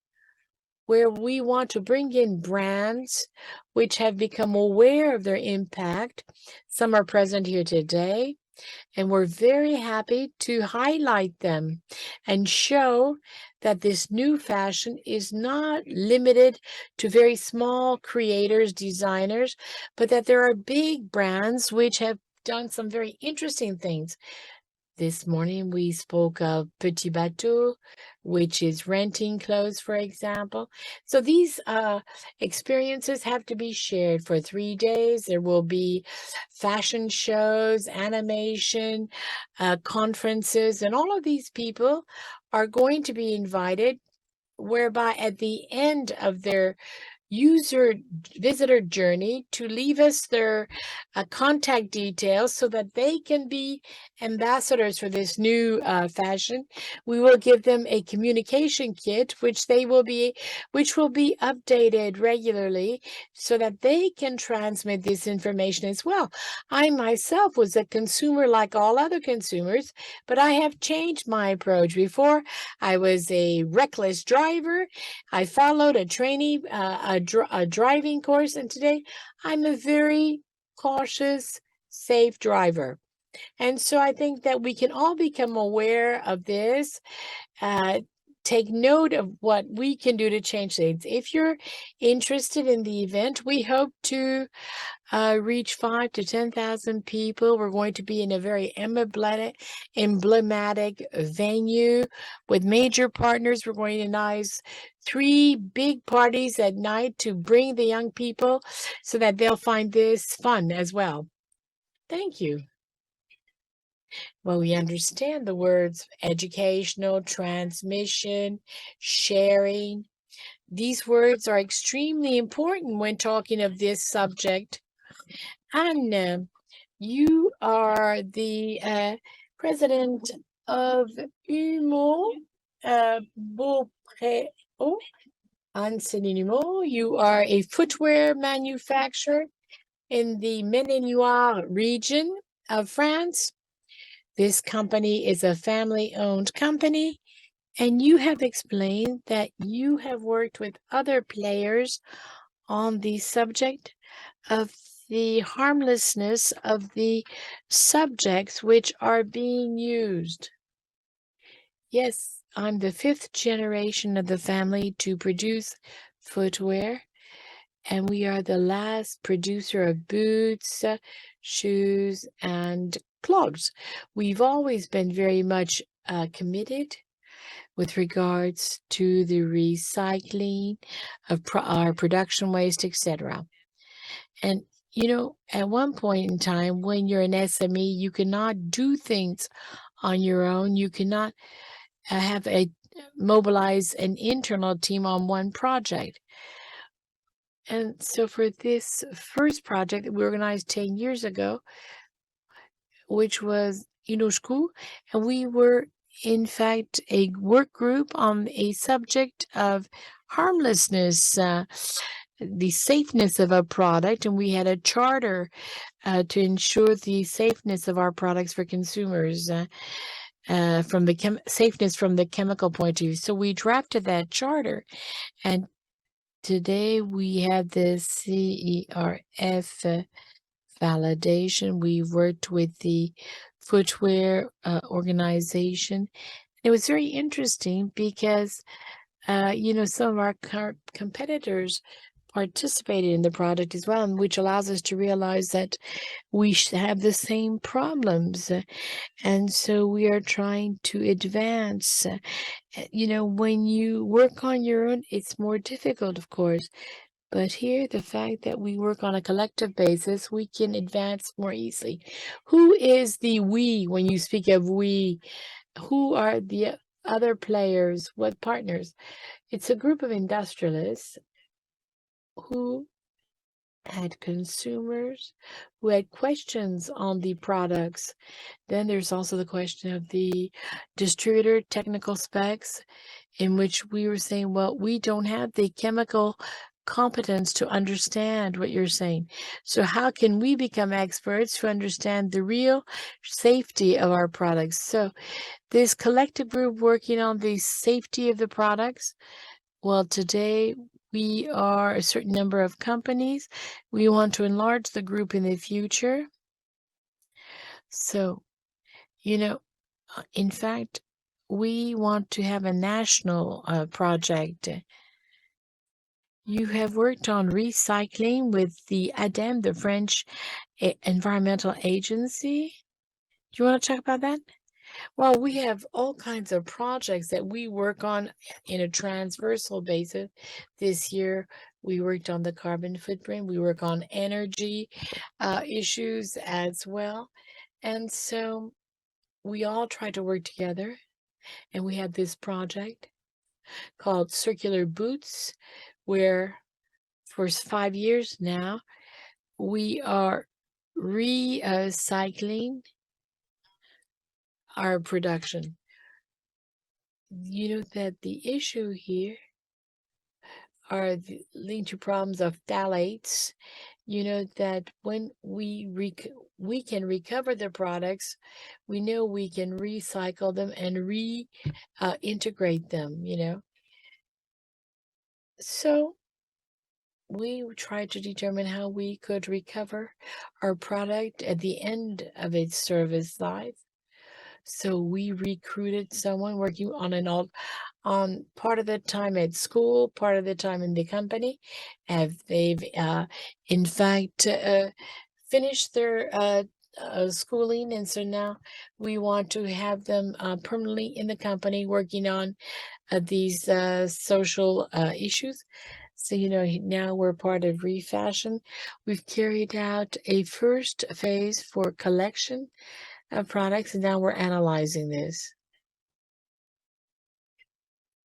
where we want to bring in brands which have become aware of their impact. Some are present here today, and we're very happy to highlight them and show that this new fashion is not limited to very small creators, designers, but that there are big brands which have done some very interesting things. This morning we spoke of petit bateau, which is renting clothes, for example. So these experiences have to be shared for 3 days. There will be fashion shows, animation, conferences, and all of these people are going to be invited, whereby at the end of their visitor journey to leave us their contact details so that they can be ambassadors for this new fashion. We will give them a communication kit which will be updated regularly so that they can transmit this information as well. I myself was a consumer like all other consumers, but I have changed my approach. Before, I was a reckless driver. I followed a trainee, a driving course, and today I'm a very cautious, safe driver. And so I think that we can all become aware of this, take note of what we can do to change things. If you're interested in the event, we hope to reach 5 to 10,000 people. We're going to be in a very emblematic venue with major partners. We're going to organize 3 big parties at night to bring the young people so that they'll find this fun as well. Thank you. Well, we understand the words educational, transmission, sharing. These words are extremely important when talking of this subject. And you are the president of Humeau Beauprès and Humeau. You are a footwear manufacturer in the Maine-et-Loire region of France. This company is a family-owned company, and you have explained that you have worked with other players on the subject of the harmlessness of the subjects which are being used. Yes, I'm the 5th generation of the family to produce footwear, and we are the last producer of boots, shoes, and clogs. We've always been very much committed with regards to the recycling of our production waste, etc. And at one point in time, when you're an SME, you cannot do things on your own. You cannot mobilize an internal team on one project. And so for this first project that we organized 10 years ago, which was Inoshku, and we were in fact a work group on a subject of harmlessness, the safeness of a product, and we had a charter to ensure the safeness of our products for consumers, from the safeness from the chemical point of view. So we drafted that charter, and today we have the CERF validation. We worked with the footwear organization. It was very interesting because some of our competitors participated in the product as well, which allows us to realize that we have the same problems. And so we are trying to advance. When you work on your own, it's more difficult, of course. But here, the fact that we work on a collective basis, we can advance more easily. Who is the we when you speak of we? Who are the other players? What partners? It's a group of industrialists who had consumers who had questions on the products. Then there's also the question of the distributor technical specs, in which we were saying, well, we don't have the chemical competence to understand what you're saying. So how can we become experts to understand the real safety of our products? So this collective group working on the safety of the products, well, today we are a certain number of companies. We want to enlarge the group in the future. So, in fact, we want to have a national project. You have worked on recycling with the ADEME, the French Environmental Agency. Do you want to talk about that? Well, we have all kinds of projects that we work on in a transversal basis. This year, we worked on the carbon footprint. We work on energy issues as well. And so we all try to work together. And we have this project called Circular Boots, where for 5 years now, we are recycling our production. You know that the issue here are linked to problems of phthalates. You know that when we can recover the products, we know we can recycle them and integrate them, you know. So we tried to determine how we could recover our product at the end of its service life. So we recruited someone working on part of the time at school, part of the time in the company. They've in fact finished their schooling, and so now we want to have them permanently in the company working on these social issues. So, you know, now we're part of Refashion. We've carried out a first phase for collection of products, and now we're analyzing this.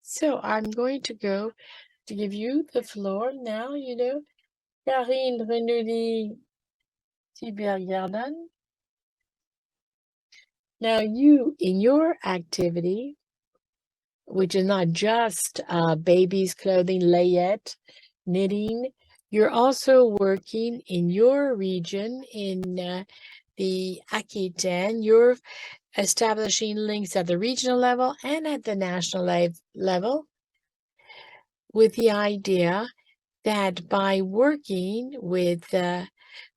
So I'm going to go to give you the floor now, you know. Karine Renouilly Tibergarden. Now you, in your activity, which is not just babies' clothing, layette, knitting, you're also working in your region in the Aquitaine. You're establishing links at the regional level and at the national level with the idea that by working with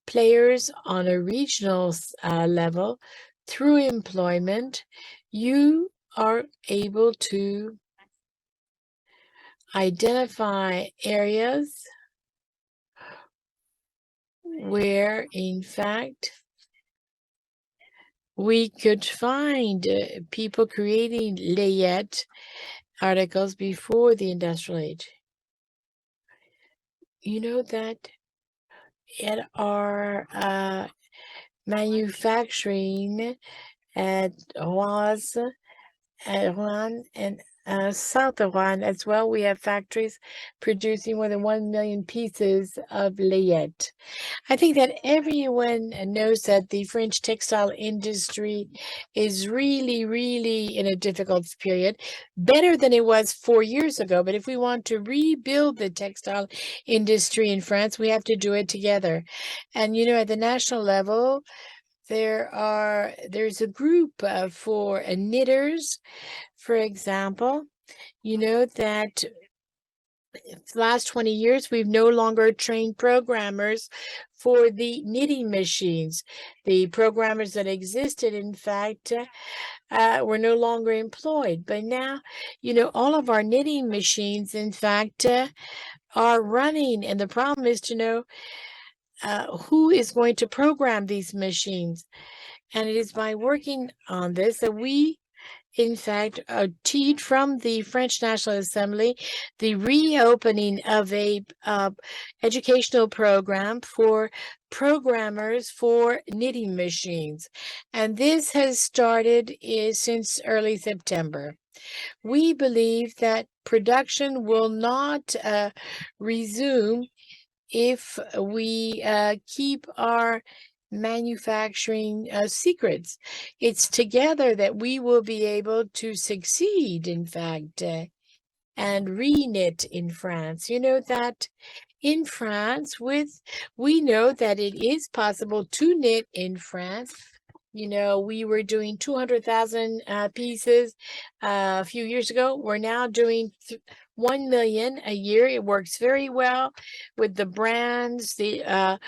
players on a regional level through employment, you are able to identify areas where, in fact, we could find people creating layette articles before the industrial age. You know that at our manufacturing at Rouen and south of Rouen as well, we have factories producing more than 1 million pieces of layette. I think that everyone knows that the French textile industry is really, really in a difficult period, better than it was 4 years ago. But if we want to rebuild the textile industry in France, we have to do it together. And, you know, at the national level, there's a group for knitters, for example. You know that the last 20 years, we've no longer trained programmers for the knitting machines. The programmers that existed, in fact, were no longer employed. But now, you know, all of our knitting machines, in fact, are running. And the problem is to know who is going to program these machines. And it is by working on this that we, in fact, teach from the French National Assembly the reopening of a educational program for programmers for knitting machines. And this has started since early September. We believe that production will not resume if we keep our manufacturing secrets. It's together that we will be able to succeed, in fact, and re-knit in France. You know that in France, we know that it is possible to knit in France. You know, we were doing 200,000 pieces a few years ago. We're now doing 1 million a year. It works very well with the brands, the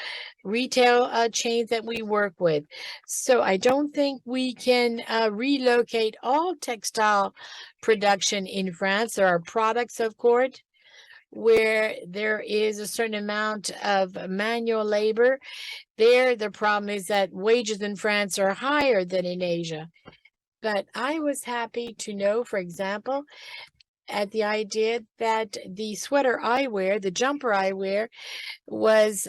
retail chains that we work with. So I don't think we can relocate all textile production in France. There are products, of course, where there is a certain amount of manual labor. There, the problem is that wages in France are higher than in Asia. But I was happy to know, for example, at the idea that the sweater I wear, the jumper I wear, was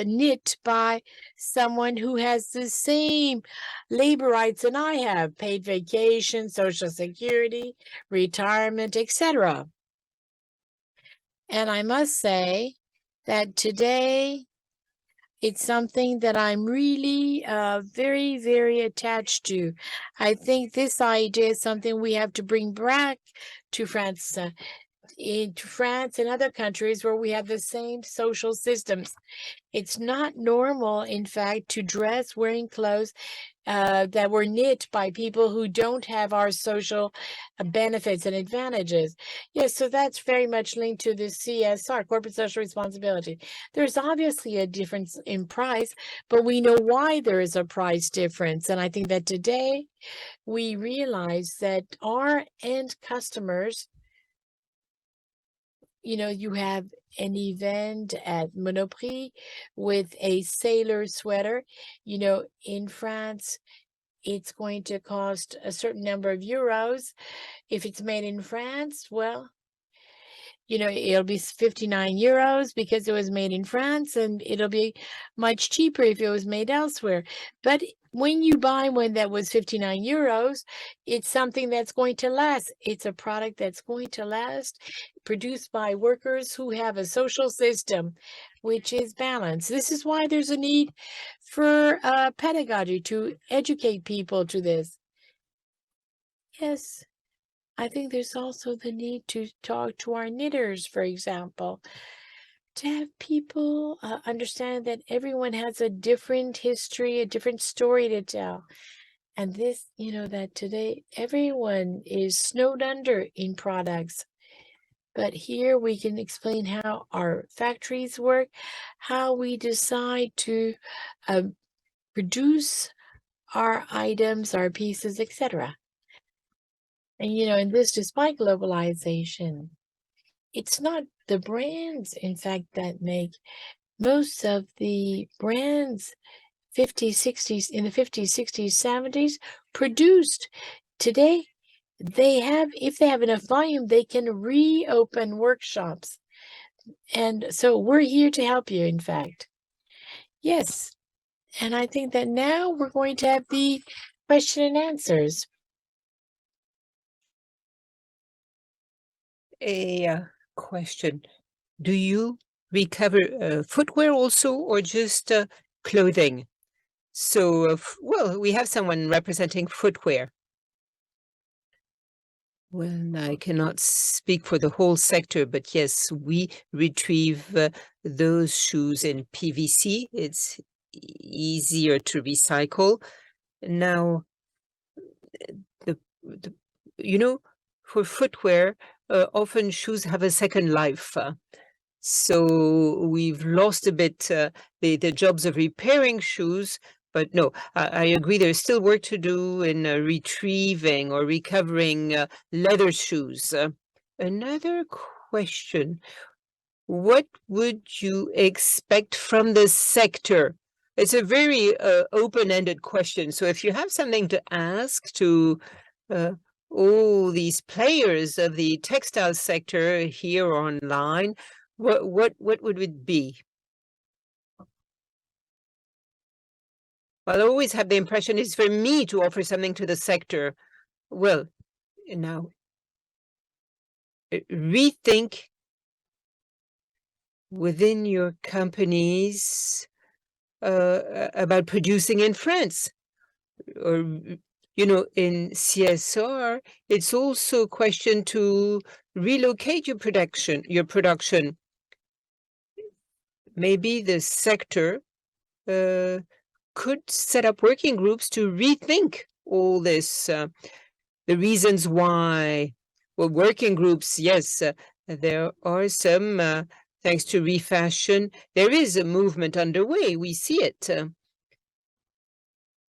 knit by someone who has the same labor rights than I have, paid vacation, social security, retirement, etc. And I must say that today it's something that I'm really very, very attached to. I think this idea is something we have to bring back to France. Into France and other countries where we have the same social systems. It's not normal, in fact, to dress wearing clothes that were knit by people who don't have our social benefits and advantages. Yes, so that's very much linked to the CSR, corporate social responsibility. There's obviously a difference in price, but we know why there is a price difference. And I think that today we realize that our end customers, you have an event at Monoprix with a sailor sweater. In France, it's going to cost a certain number of euros. If it's made in France, well, it'll be 59 euros because it was made in France, and it'll be much cheaper if it was made elsewhere. But when you buy one that was 59 euros, it's something that's going to last. It's a product that's going to last, produced by workers who have a social system which is balanced. This is why there's a need for pedagogy to educate people to this. Yes. I think there's also the need to talk to our knitters, for example, to have people understand that everyone has a different history, a different story to tell. And this, that today everyone is snowed under in products. But here we can explain how our factories work, how we decide to produce our items, our pieces, etc. And this despite globalization. It's not the brands, in fact, that make most of the brands in the 50s, 60s, 70s produced. Today, if they have enough volume, they can reopen workshops. And so we're here to help you, in fact. Yes. And I think that now we're going to have the question and answers. A question. Do you recover footwear also, or just clothing? So, well, we have someone representing footwear. Well, I cannot speak for the whole sector, but yes, we retrieve those shoes in PVC. It's easier to recycle. Now, the for footwear, often shoes have a second life. So we've lost a bit the jobs of repairing shoes. But no, I agree. There's still work to do in retrieving or recovering leather shoes. Another question. What would you expect from the sector? It's a very open-ended question. So if you have something to ask to all these players of the textile sector here online, what would it be? Well, I always have the impression it's for me to offer something to the sector. Well, now, rethink within your companies about producing in France. Or, in CSR, it's also a question to relocate your production. Maybe the sector could set up working groups to rethink all this, the reasons why. Well, working groups, yes, there are some, thanks to Refashion, there is a movement underway. We see it.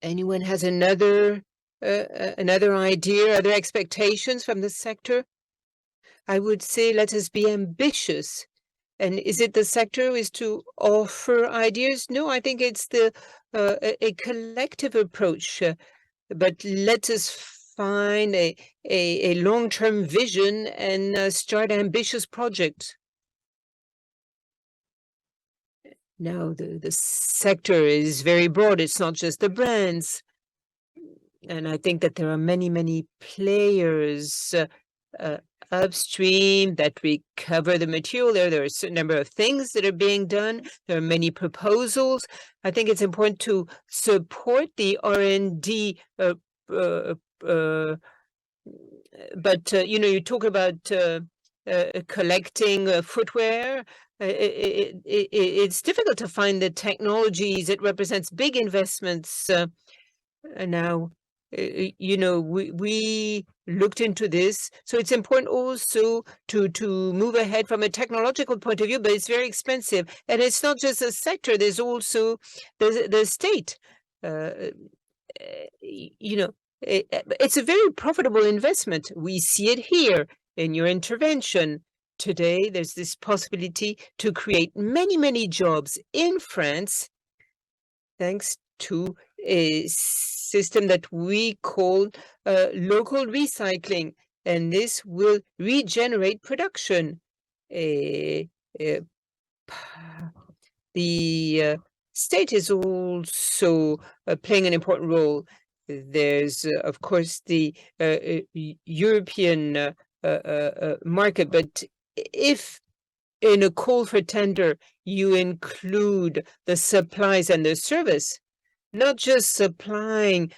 Anyone has another idea, other expectations from the sector? I would say let us be ambitious. And is it the sector who is to offer ideas? No, I think it's a collective approach. But let us define a long-term vision and start ambitious projects. Now, the sector is very broad. It's not just the brands. And I think that there are many players upstream that recover the material. There are a certain number of things that are being done. There are many proposals. I think it's important to support the R&D, but you talk about collecting footwear. It's difficult to find the technologies. It represents big investments. Now, we looked into this, so it's important also to move ahead from a technological point of view, but it's very expensive, and it's not just a sector. There's also the state. It's a very profitable investment. We see it here in your intervention today. There's this possibility to create many jobs in France, thanks to a system that we call local recycling, and this will regenerate production. The state is also playing an important role. There's, of course, the European market, but if in a call for tender you include the supplies and the service, not just supplying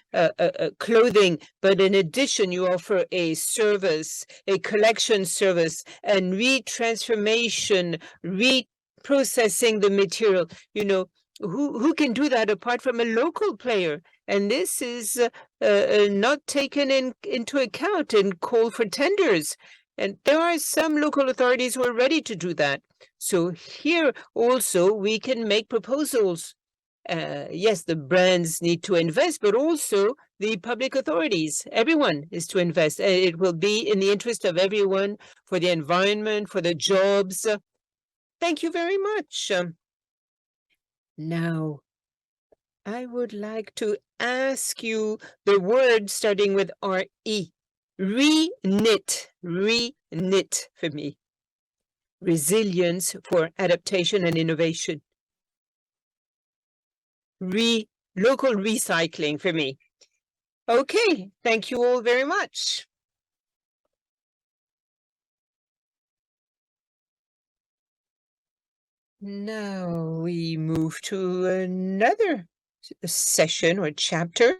clothing, but in addition, you offer a service, a collection service, and retransformation, reprocessing the material. Who can do that apart from a local player? And this is not taken into account in call for tenders. And there are some local authorities who are ready to do that. So here also we can make proposals. Yes, the brands need to invest, but also the public authorities. Everyone is to invest. It will be in the interest of everyone, for the environment, for the jobs. Thank you very much. Now, I would like to ask you the word starting with R-E. Re-knit. Re-knit for me. Resilience for adaptation and innovation. Local recycling for me. Okay, thank you all very much. Now we move to another session or chapter.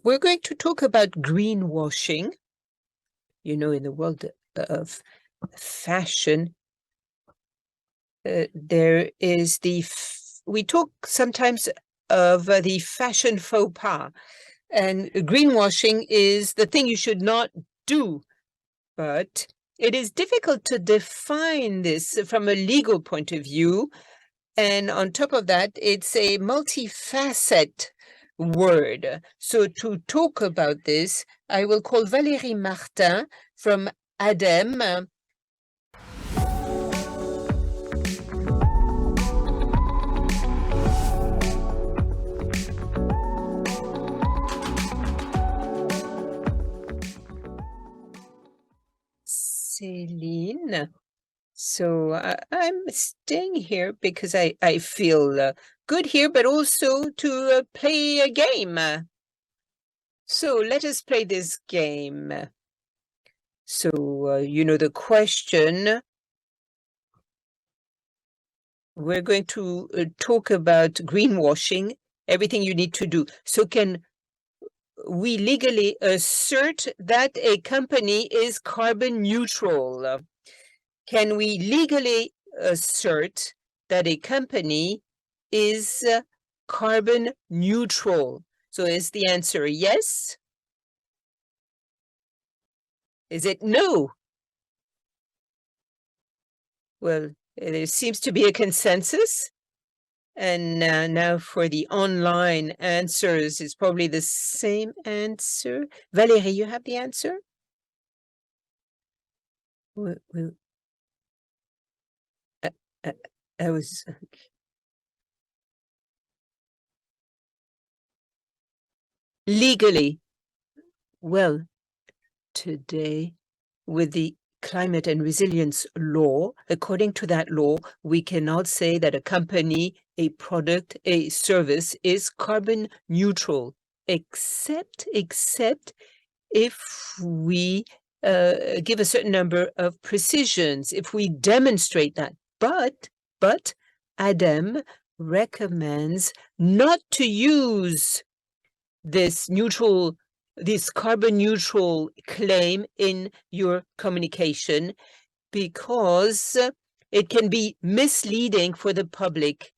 We're going to talk about greenwashing. In the world of fashion, there is we talk sometimes of the fashion faux pas, and greenwashing is the thing you should not do. But it is difficult to define this from a legal point of view. And on top of that, it's a multifaceted word. So to talk about this, I will call Valérie Martin from ADEME. Céline. So I'm staying here because I feel good here, but also to play a game. So let us play this game. So, the question, we're going to talk about greenwashing, everything you need to do. So can we legally assert that a company is carbon neutral? Can we legally assert that a company is carbon neutral? So is the answer yes? Is it no? Well, there seems to be a consensus. And now for the online answers, it's probably the same answer. Valérie, you have the answer? I was... Legally, Well, today, with the climate and resilience law, according to that law, we cannot say that a company, a product, a service is carbon neutral, except if we give a certain number of precisions, if we demonstrate that. But ADEME recommends not to use this carbon neutral claim in your communication, because it can be misleading for the public,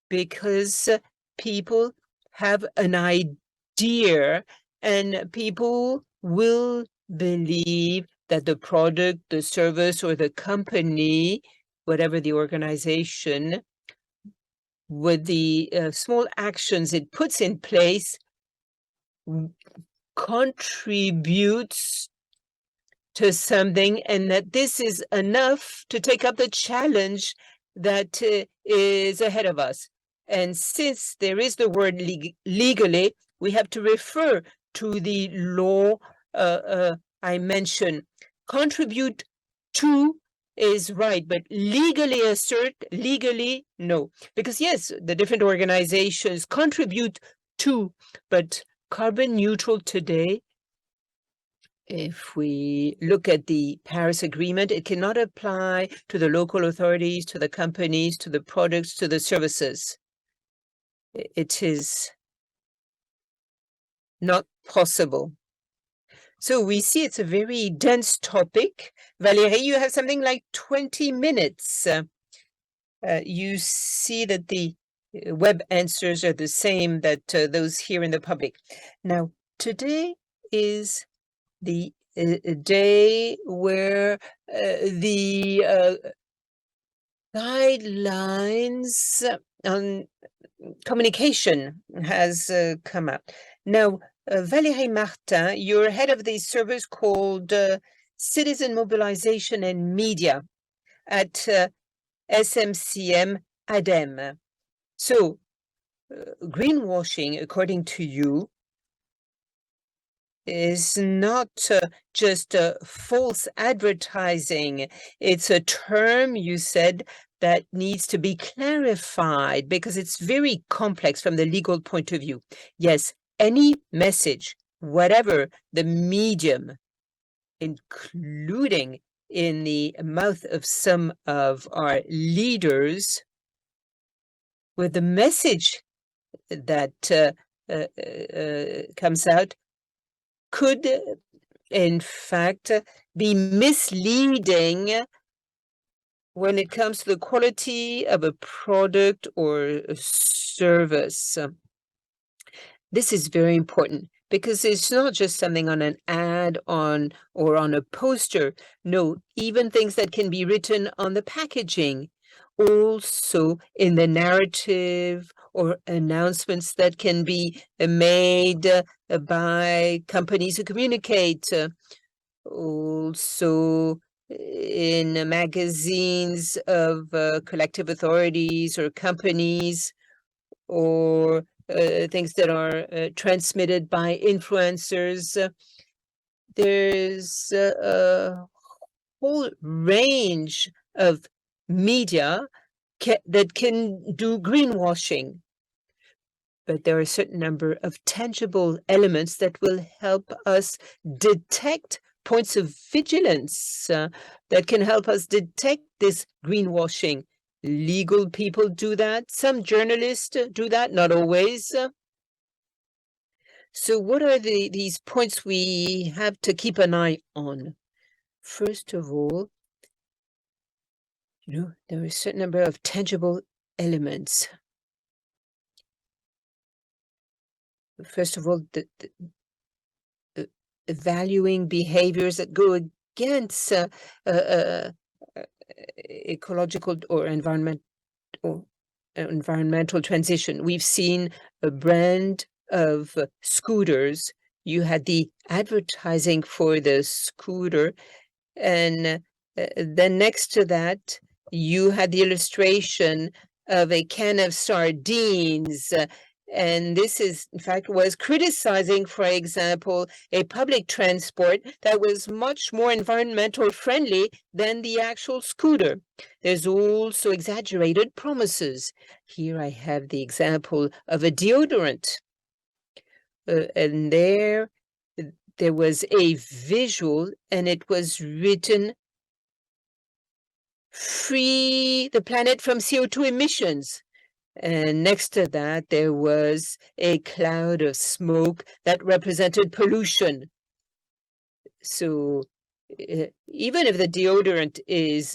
because people have an idea and people will believe that the product, the service, or the company, whatever the organization, with the small actions it puts in place, contributes to something, and that this is enough to take up the challenge that is ahead of us. And since there is the word legally, we have to refer to the law I mentioned. Contribute to is right, but legally assert, legally no. Because yes, the different organizations contribute to, but carbon neutral today, if we look at the Paris Agreement, it cannot apply to the local authorities, to the companies, to the products, to the services. It is not possible. So we see it's a very dense topic. Valérie, you have something like 20 minutes. You see that the web answers are the same that those here in the public. Now, today is the day where the guidelines on communication has come out. Now, Valérie Martin, you're head of the service called Citizen Mobilization and Media at SMCM ADEME. So, greenwashing, according to you, is not just false advertising. It's a term, you said, that needs to be clarified because it's very complex from the legal point of view. Yes, any message, whatever the medium, including in the mouth of some of our leaders, with the message that comes out, could in fact be misleading when it comes to the quality of a product or a service. This is very important because it's not just something on an ad or on a poster. No, even things that can be written on the packaging, also in the narrative or announcements that can be made by companies who communicate, also in magazines of collective authorities or companies, or things that are transmitted by influencers. There's a whole range of media that can do greenwashing. But there are a certain number of tangible elements that will help us detect points of vigilance that can help us detect this greenwashing. Legal people do that. Some journalists do that, not always. So what are these points we have to keep an eye on? First of all, there are a certain number of tangible elements. First of all, the valuing behaviors that go against ecological or environmental transition. We've seen a brand of scooters. You had the advertising for the scooter, and then next to that, you had the illustration of a can of sardines, And this is, in fact, was criticizing, for example, a public transport that was much more environmental friendly than the actual scooter. There's also exaggerated promises. Here I have the example of a deodorant. And there was a visual, and it was written, "Free the planet from CO2 emissions." And next to that, there was a cloud of smoke that represented pollution. So even if the deodorant is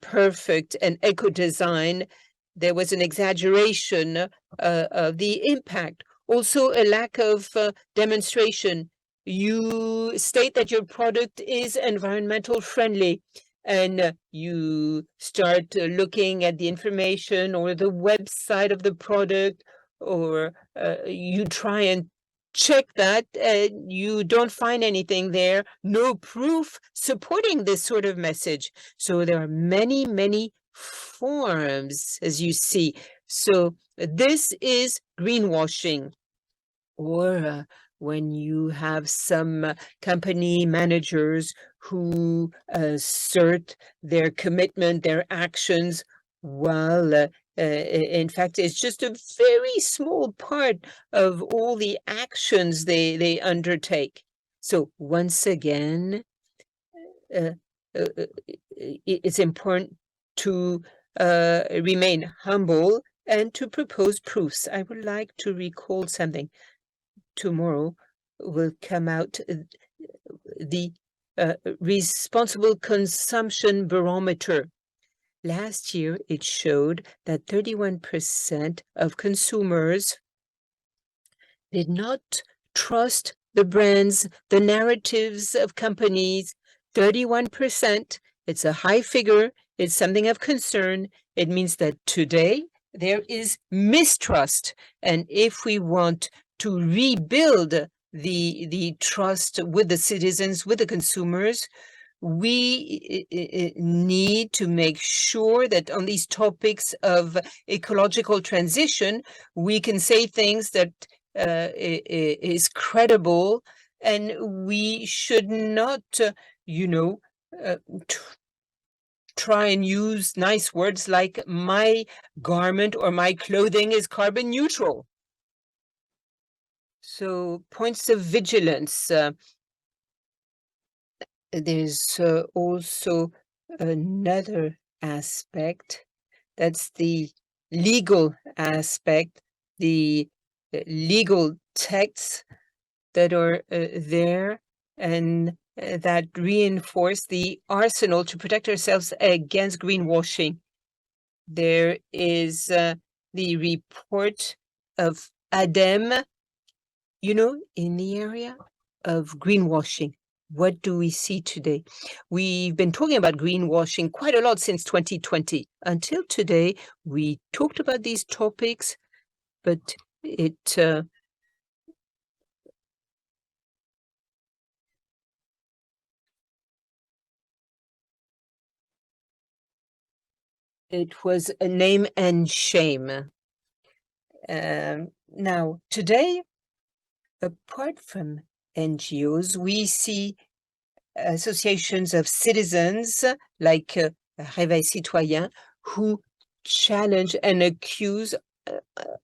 perfect and eco-design, there was an exaggeration of the impact. Also, a lack of demonstration. You state that your product is environmental friendly, and you start looking at the information or the website of the product, or you try and check that, you don't find anything there, no proof supporting this sort of message. So there are many, many forms, as you see. So this is greenwashing. Or when you have some company managers who assert their commitment, their actions, while in fact, it's just a very small part of all the actions they undertake. So once again, uh, it's important to remain humble and to propose proofs. I would like to recall something. Tomorrow will come out the responsible consumption barometer. Last year, it showed that 31% of consumers did not trust the brands, the narratives of companies. 31%, it's a high figure, it's something of concern. It means that today there is mistrust. And if we want to rebuild the trust with the citizens, with the consumers, we need to make sure that on these topics of ecological transition, we can say things that is credible, and we should not, try and use nice words like my garment or my clothing is carbon neutral. So points of vigilance. There's also another aspect. That's the legal aspect, the legal texts that are there, and that reinforce the arsenal to protect ourselves against greenwashing. There is the report of ADEME, in the area of greenwashing. What do we see today? We've been talking about greenwashing quite a lot since 2020. Until today, we talked about these topics, but it was a name and shame. Now, today, apart from NGOs, we see associations of citizens like Réveil Citoyen who challenge and accuse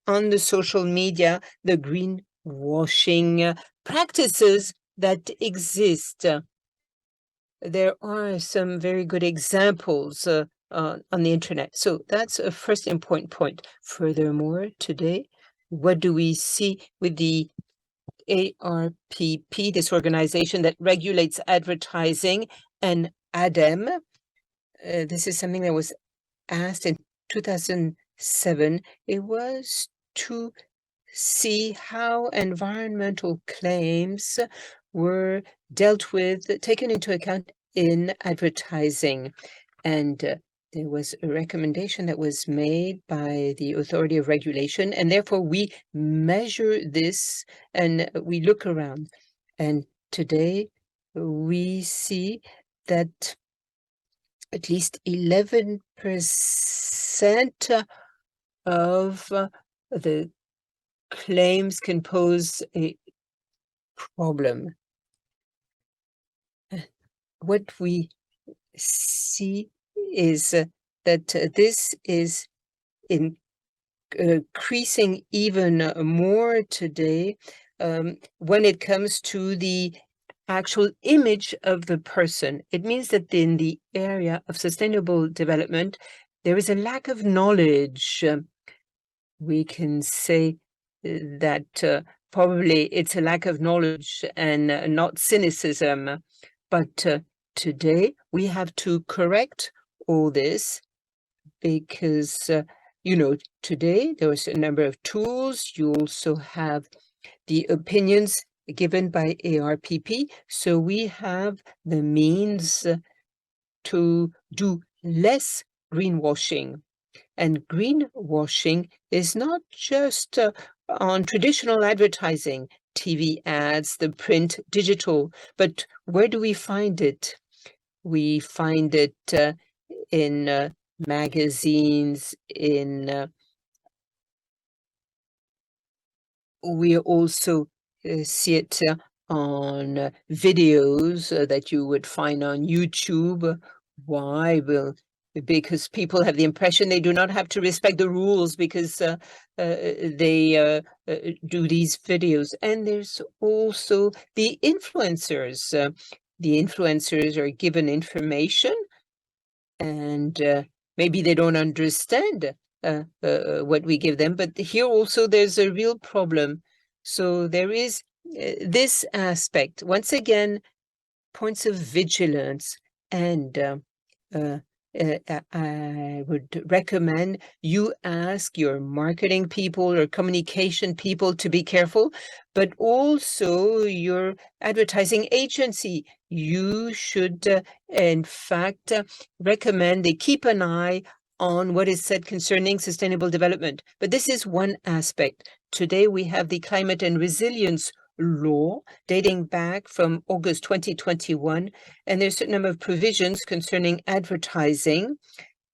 on the social media the greenwashing practices that exist. There are some very good examples on the internet. So that's a first important point. Furthermore, today, what do we see with the ARPP, this organization that regulates advertising, and ADEME? This is something that was asked in 2007. It was to see how environmental claims were dealt with, taken into account in advertising. And there was a recommendation that was made by the authority of regulation, and therefore we measure this and we look around. And today we see that at least 11% of the claims can pose a problem. What we see is that this is increasing even more today when it comes to the actual image of the person. It means that in the area of sustainable development, there is a lack of knowledge. We can say that probably it's a lack of knowledge and not cynicism. But today we have to correct all this because, today there is a number of tools. You also have the opinions given by ARPP. So we have the means to do less greenwashing. And greenwashing is not just on traditional advertising, TV ads, the print, digital, but where do we find it? We find it in magazines, we also see it on videos that you would find on YouTube. Why? Well, because people have the impression they do not have to respect the rules because they do these videos. And there's also the influencers. The influencers are given information and maybe they don't understand what we give them. But here also there's a real problem. So there is this aspect. Once again, points of vigilance. And I would recommend you ask your marketing people or communication people to be careful, but also your advertising agency. You should, in fact, recommend they keep an eye on what is said concerning sustainable development. But this is one aspect. Today, we have the climate and resilience law dating back from August 2021, and there's a certain number of provisions concerning advertising.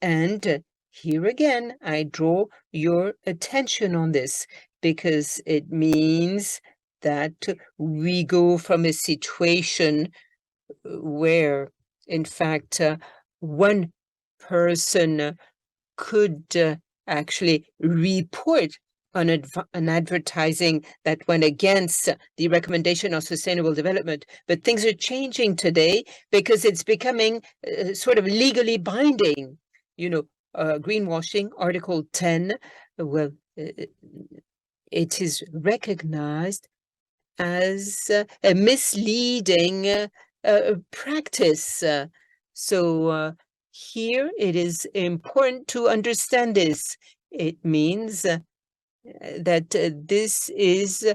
And here again, I draw your attention on this because it means that we go from a situation where, in fact, one person could actually report on an advertising that went against the recommendation of sustainable development. But things are changing today because it's becoming sort of legally binding. Greenwashing, Article 10, well, it is recognized as a misleading practice. So here it is important to understand this. It means that this is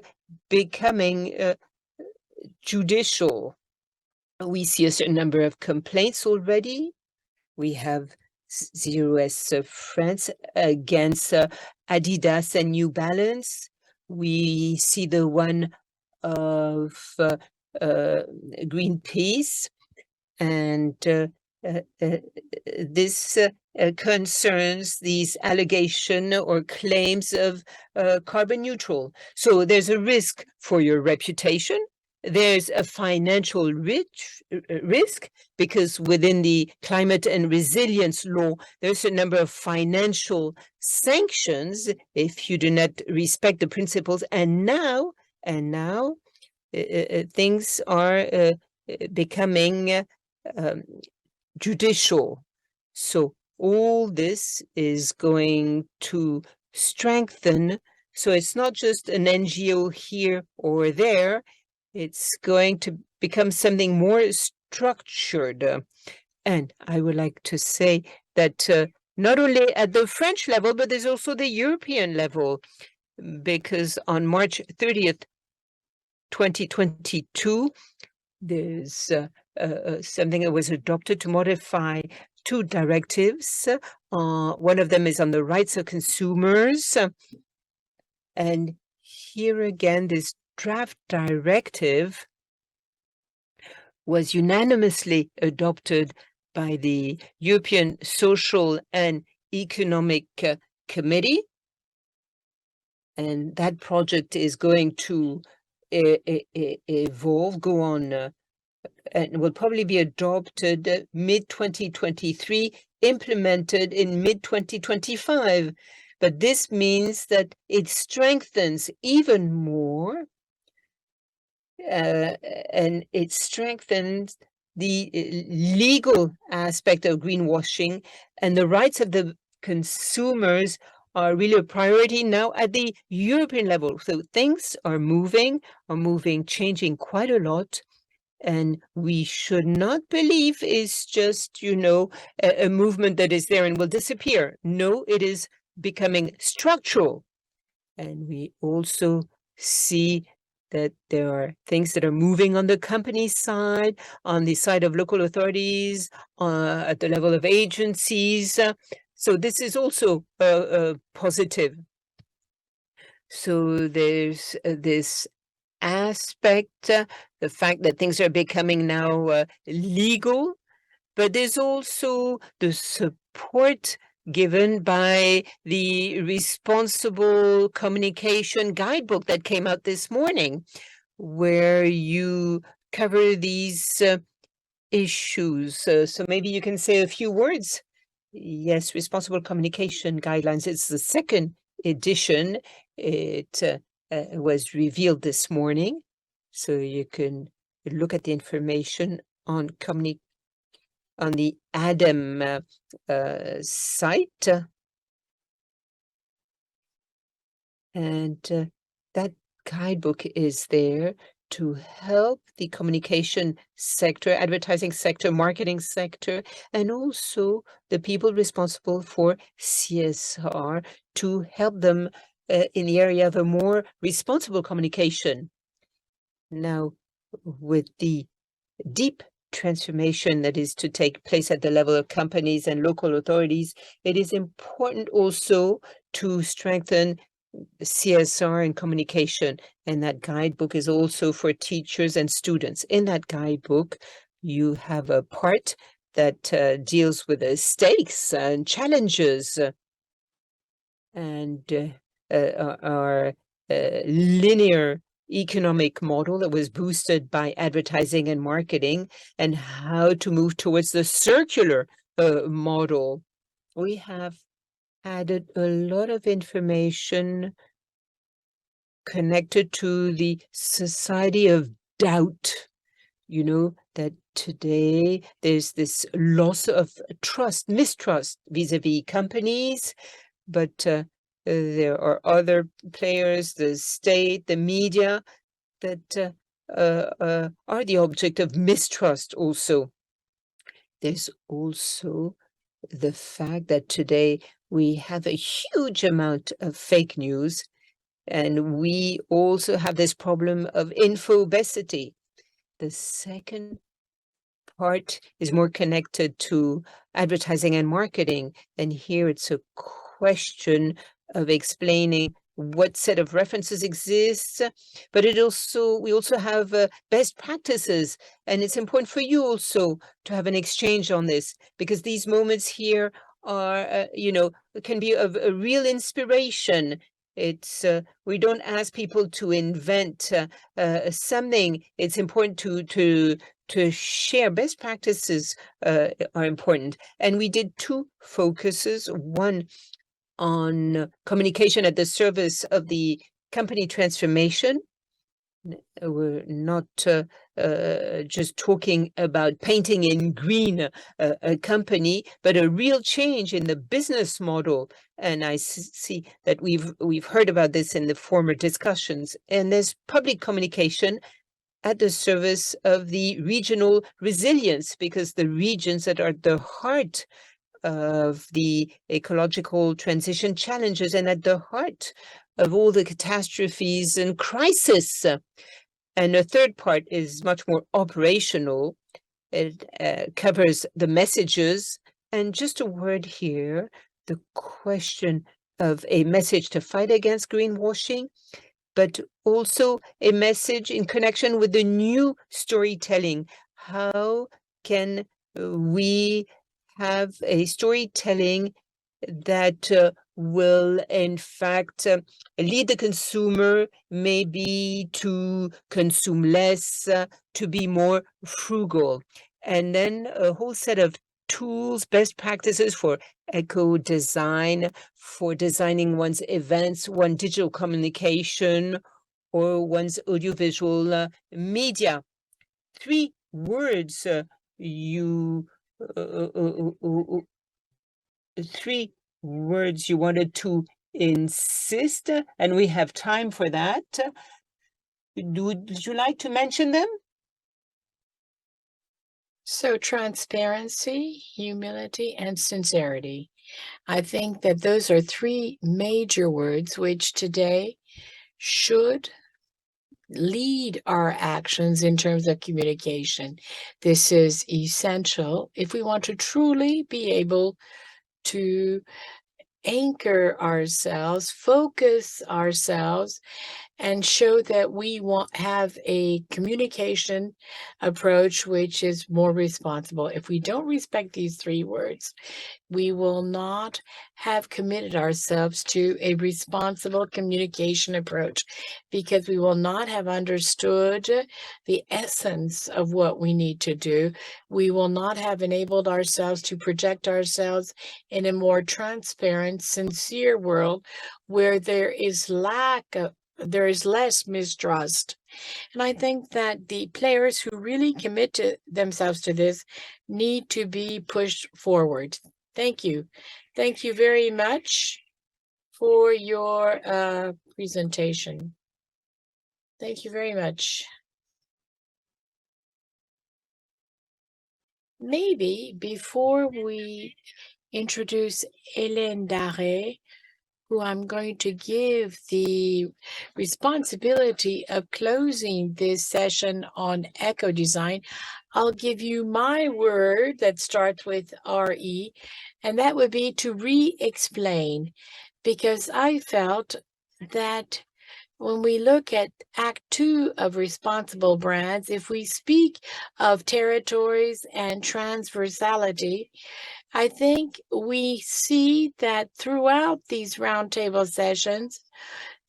becoming judicial. We see a certain number of complaints already. We have ZOS France against Adidas and New Balance. We see the one of Greenpeace, and this concerns these allegations or claims of carbon neutral. So there's a risk for your reputation. There's a financial risk because within the climate and resilience law, there's a number of financial sanctions if you do not respect the principles. And now things are becoming judicial. So all this is going to strengthen. So it's not just an NGO here or there. It's going to become something more structured. And I would like to say that not only at the French level, but there's also the European level, because on March 30th, 2022, there's something that was adopted to modify two directives. One of them is on the rights of consumers. And here again, this draft directive was unanimously adopted by the European Social and Economic Committee. And that project is going to evolve, go on, and will probably be adopted mid-2023, implemented in mid-2025. But this means that it strengthens even more, and it strengthens the legal aspect of greenwashing, and the rights of the consumers are really a priority now at the European level. So things are moving, changing quite a lot. And we should not believe it's just, a movement that is there and will disappear. No, it is becoming structural. And we also see that there are things that are moving on the company side, on the side of local authorities, at the level of agencies. So this is also positive. So there's this aspect, the fact that things are becoming now legal, but there's also the support given by the responsible communication guidebook that came out this morning, where you cover these issues. So maybe you can say a few words. Yes, responsible communication guidelines. It's the second edition. It was revealed this morning, so you can look at the information on the ADEME site, and that guidebook is there to help the communication sector, advertising sector, marketing sector, and also the people responsible for CSR to help them in the area of a more responsible communication. Now, with the deep transformation that is to take place at the level of companies and local authorities, it is important also to strengthen CSR and communication. And that guidebook is also for teachers and students. In that guidebook, you have a part that deals with the stakes and challenges and our linear economic model that was boosted by advertising and marketing, and how to move towards the circular model. We have added a lot of information connected to the society of doubt. That today there's this loss of trust, mistrust vis-a-vis companies, but there are other players, the state, the media, that are the object of mistrust also. There's also the fact that today we have a huge amount of fake news, and we also have this problem of infobesity. The second part is more connected to advertising and marketing, and here it's a question of explaining what set of references exists, but we also have best practices, and it's important for you also to have an exchange on this, because these moments here are, can be of a real inspiration. It's we don't ask people to invent something. It's important to share best practices are important. And we did two focuses, one on communication at the service of the company transformation. We're not just talking about painting in green a company, but a real change in the business model. And I see that we've heard about this in the former discussions. And there's public communication at the service of the regional resilience, because the regions that are at the heart of the ecological transition challenges and at the heart of all the catastrophes and crisis. And the third part is much more operational. It covers the messages. And just a word here, the question of a message to fight against greenwashing, but also a message in connection with the new storytelling. How can we have a storytelling that will, in fact, lead the consumer maybe to consume less, to be more frugal. And then a whole set of tools, best practices for eco design, for designing one's events, one's digital communication, or one's audiovisual media. 3 words you 3 words you wanted to insist, and we have time for that. Would you like to mention them? So transparency, humility, and sincerity. I think that those are 3 major words which today should lead our actions in terms of communication. This is essential if we want to truly be able to anchor ourselves, focus ourselves, and show that we have a communication approach which is more responsible. If we don't respect these 3 words, we will not have committed ourselves to a responsible communication approach, because we will not have understood the essence of what we need to do. We will not have enabled ourselves to project ourselves in a more transparent, sincere world where there is less mistrust. And I think that the players who really commit themselves to this need to be pushed forward. Thank you. Thank you very much for your presentation. Thank you very much. Maybe before we introduce Hélène Daré, who I'm going to give the responsibility of closing this session on eco design, I'll give you my word that starts with RE, and that would be to re-explain, because I felt that when we look at Act 2 of Responsible Brands, if we speak of territories and transversality, I think we see that throughout these roundtable sessions,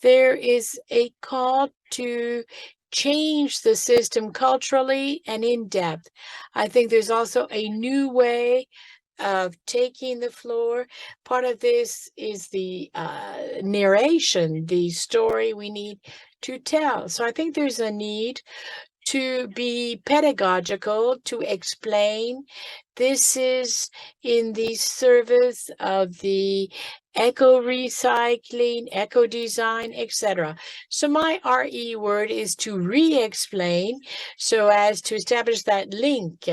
there is a call to change the system culturally and in depth. I think there's also a new way of taking the floor. Part of this is the narration, the story we need to tell. So I think there's a need to be pedagogical, to explain. This is in the service of the eco-recycling, eco-design, etc. So my RE word is to re-explain, so as to establish that link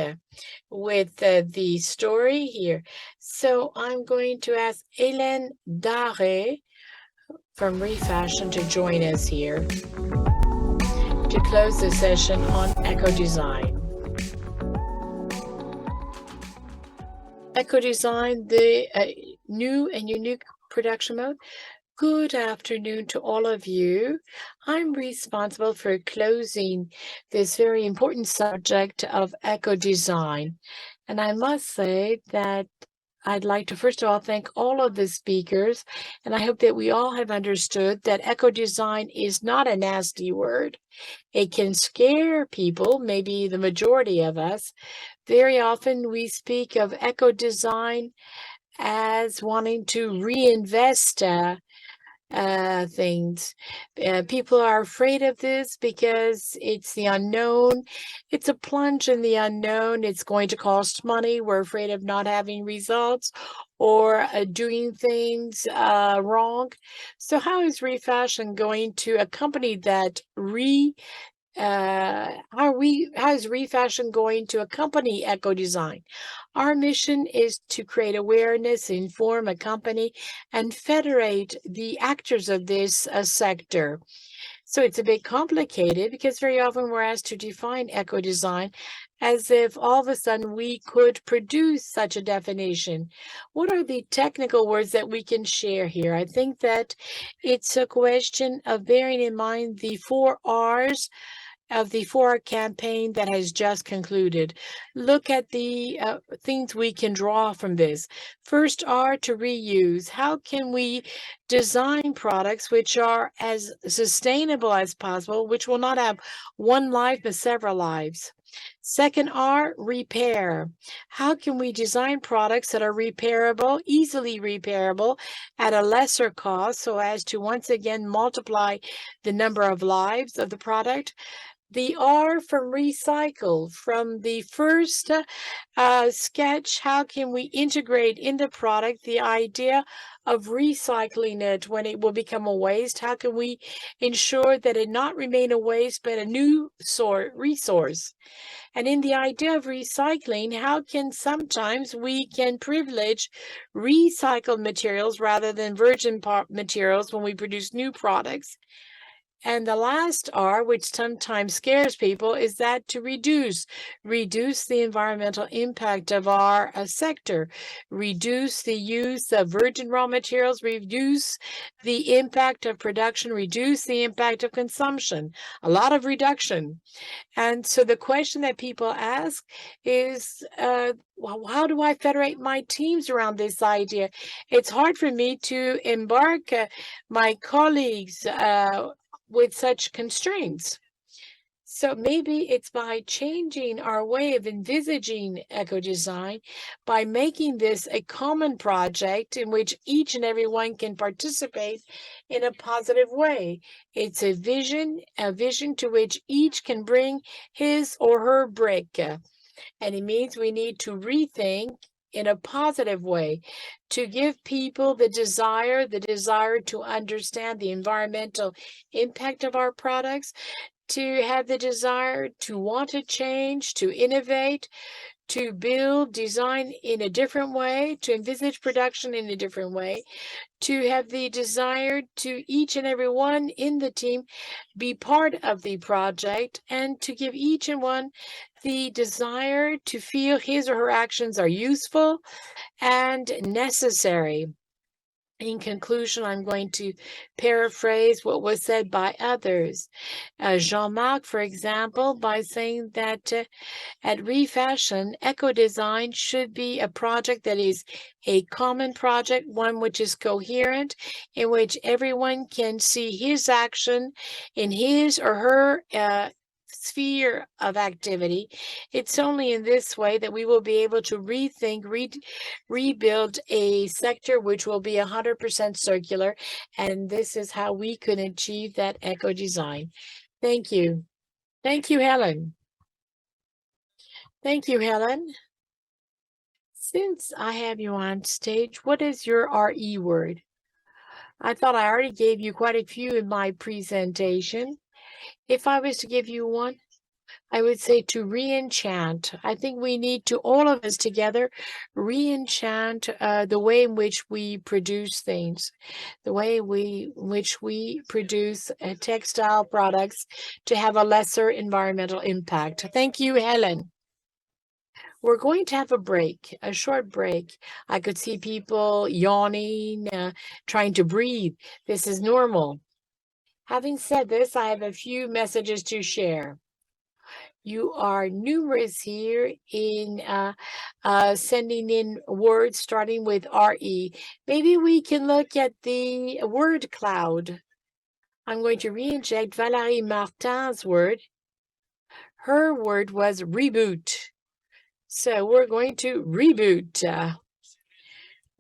with the story here. So I'm going to ask Hélène Daré from Refashion to join us here to close the session on eco-design. Eco-design, the new and unique production mode. Good afternoon to all of you. I'm responsible for closing this very important subject of eco-design. And I must say that I'd like to first of all thank all of the speakers, and I hope that we all have understood that eco-design is not a nasty word. It can scare people, maybe the majority of us. Very often we speak of eco-design as wanting to reinvest things. People are afraid of this because it's the unknown. It's a plunge in the unknown. It's going to cost money. We're afraid of not having results or doing things wrong. So how is Refashion going to accompany that how is Refashion going to accompany eco design? Our mission is to create awareness, inform, accompany, and federate the actors of this sector. So it's a bit complicated because very often we're asked to define eco design as if all of a sudden we could produce such a definition. What are the technical words that we can share here? I think that it's a question of bearing in mind the 4 R's of the 4 campaign that has just concluded. Look at the things we can draw from this. First are to reuse. How can we design products which are as sustainable as possible, which will not have one life but several lives? Second are repair. How can we design products that are repairable, easily repairable at a lesser cost so as to once again multiply the number of lives of the product? The R from recycle, from the first sketch, how can we integrate in the product the idea of recycling it when it will become a waste? How can we ensure that it not remain a waste but a new resource? And in the idea of recycling, how can sometimes we can privilege recycled materials rather than virgin materials when we produce new products? And the last R, which sometimes scares people, is that to reduce the environmental impact of our sector, reduce the use of virgin raw materials, reduce the impact of production, reduce the impact of consumption, a lot of reduction. And so the question that people ask is, well, how do I federate my teams around this idea? It's hard for me to embark my colleagues with such constraints. So maybe it's by changing our way of envisaging eco-design, by making this a common project in which each and everyone can participate in a positive way. It's a vision to which each can bring his or her brick. And it means we need to rethink in a positive way, to give people the desire to understand the environmental impact of our products, to have the desire to want to change, to innovate, to build design in a different way, to envisage production in a different way, to have the desire to each and every one in the team be part of the project, and to give each and one the desire to feel his or her actions are useful and necessary. In conclusion, I'm going to paraphrase what was said by others. Jean-Marc, for example, by saying that at Refashion, eco-design should be a project that is a common project, one which is coherent, in which everyone can see his action in his or her sphere of activity. It's only in this way that we will be able to rethink, rebuild a sector which will be 100% circular. And this is how we could achieve that eco-design. Thank you. Thank you, Helen. Thank you, Helen. Since I have you on stage, what is your RE word? I thought I already gave you quite a few in my presentation. If I was to give you one, I would say to re-enchant. I think we need to, all of us together, re-enchant the way in which we produce things, the way in which we produce textile products to have a lesser environmental impact. Thank you, Helen. We're going to have a break, a short break. I could see people yawning, trying to breathe. This is normal. Having said this, I have a few messages to share. You are numerous here in sending in words starting with RE. Maybe we can look at the word cloud. I'm going to re-inject Valérie Martin's word. Her word was reboot. So we're going to reboot.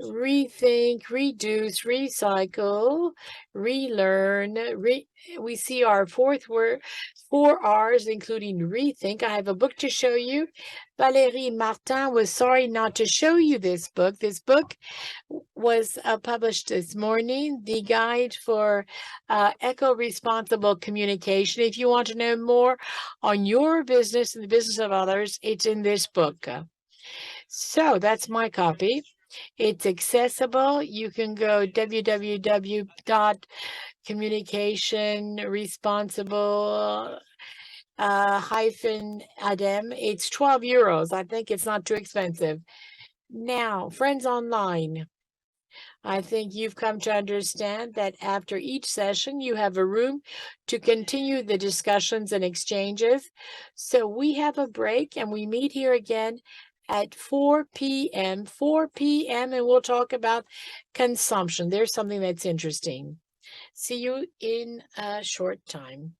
Rethink, reduce, recycle, relearn. We see our four R's, including rethink. I have a book to show you. Valérie Martin was sorry not to show you this book. This book was published this morning, The Guide for Eco-Responsible Communication. If you want to know more on your business and the business of others, it's in this book. So that's my copy. It's accessible. You can go www.communicationresponsible -ADEME. It's 12 euros. I think it's not too expensive. Now, friends online, I think you've come to understand that after each session, you have a room to continue the discussions and exchanges. So we have a break and we meet here again at 4 p.m. 4 p.m. and we'll talk about consumption. There's something that's interesting. See you in a short time.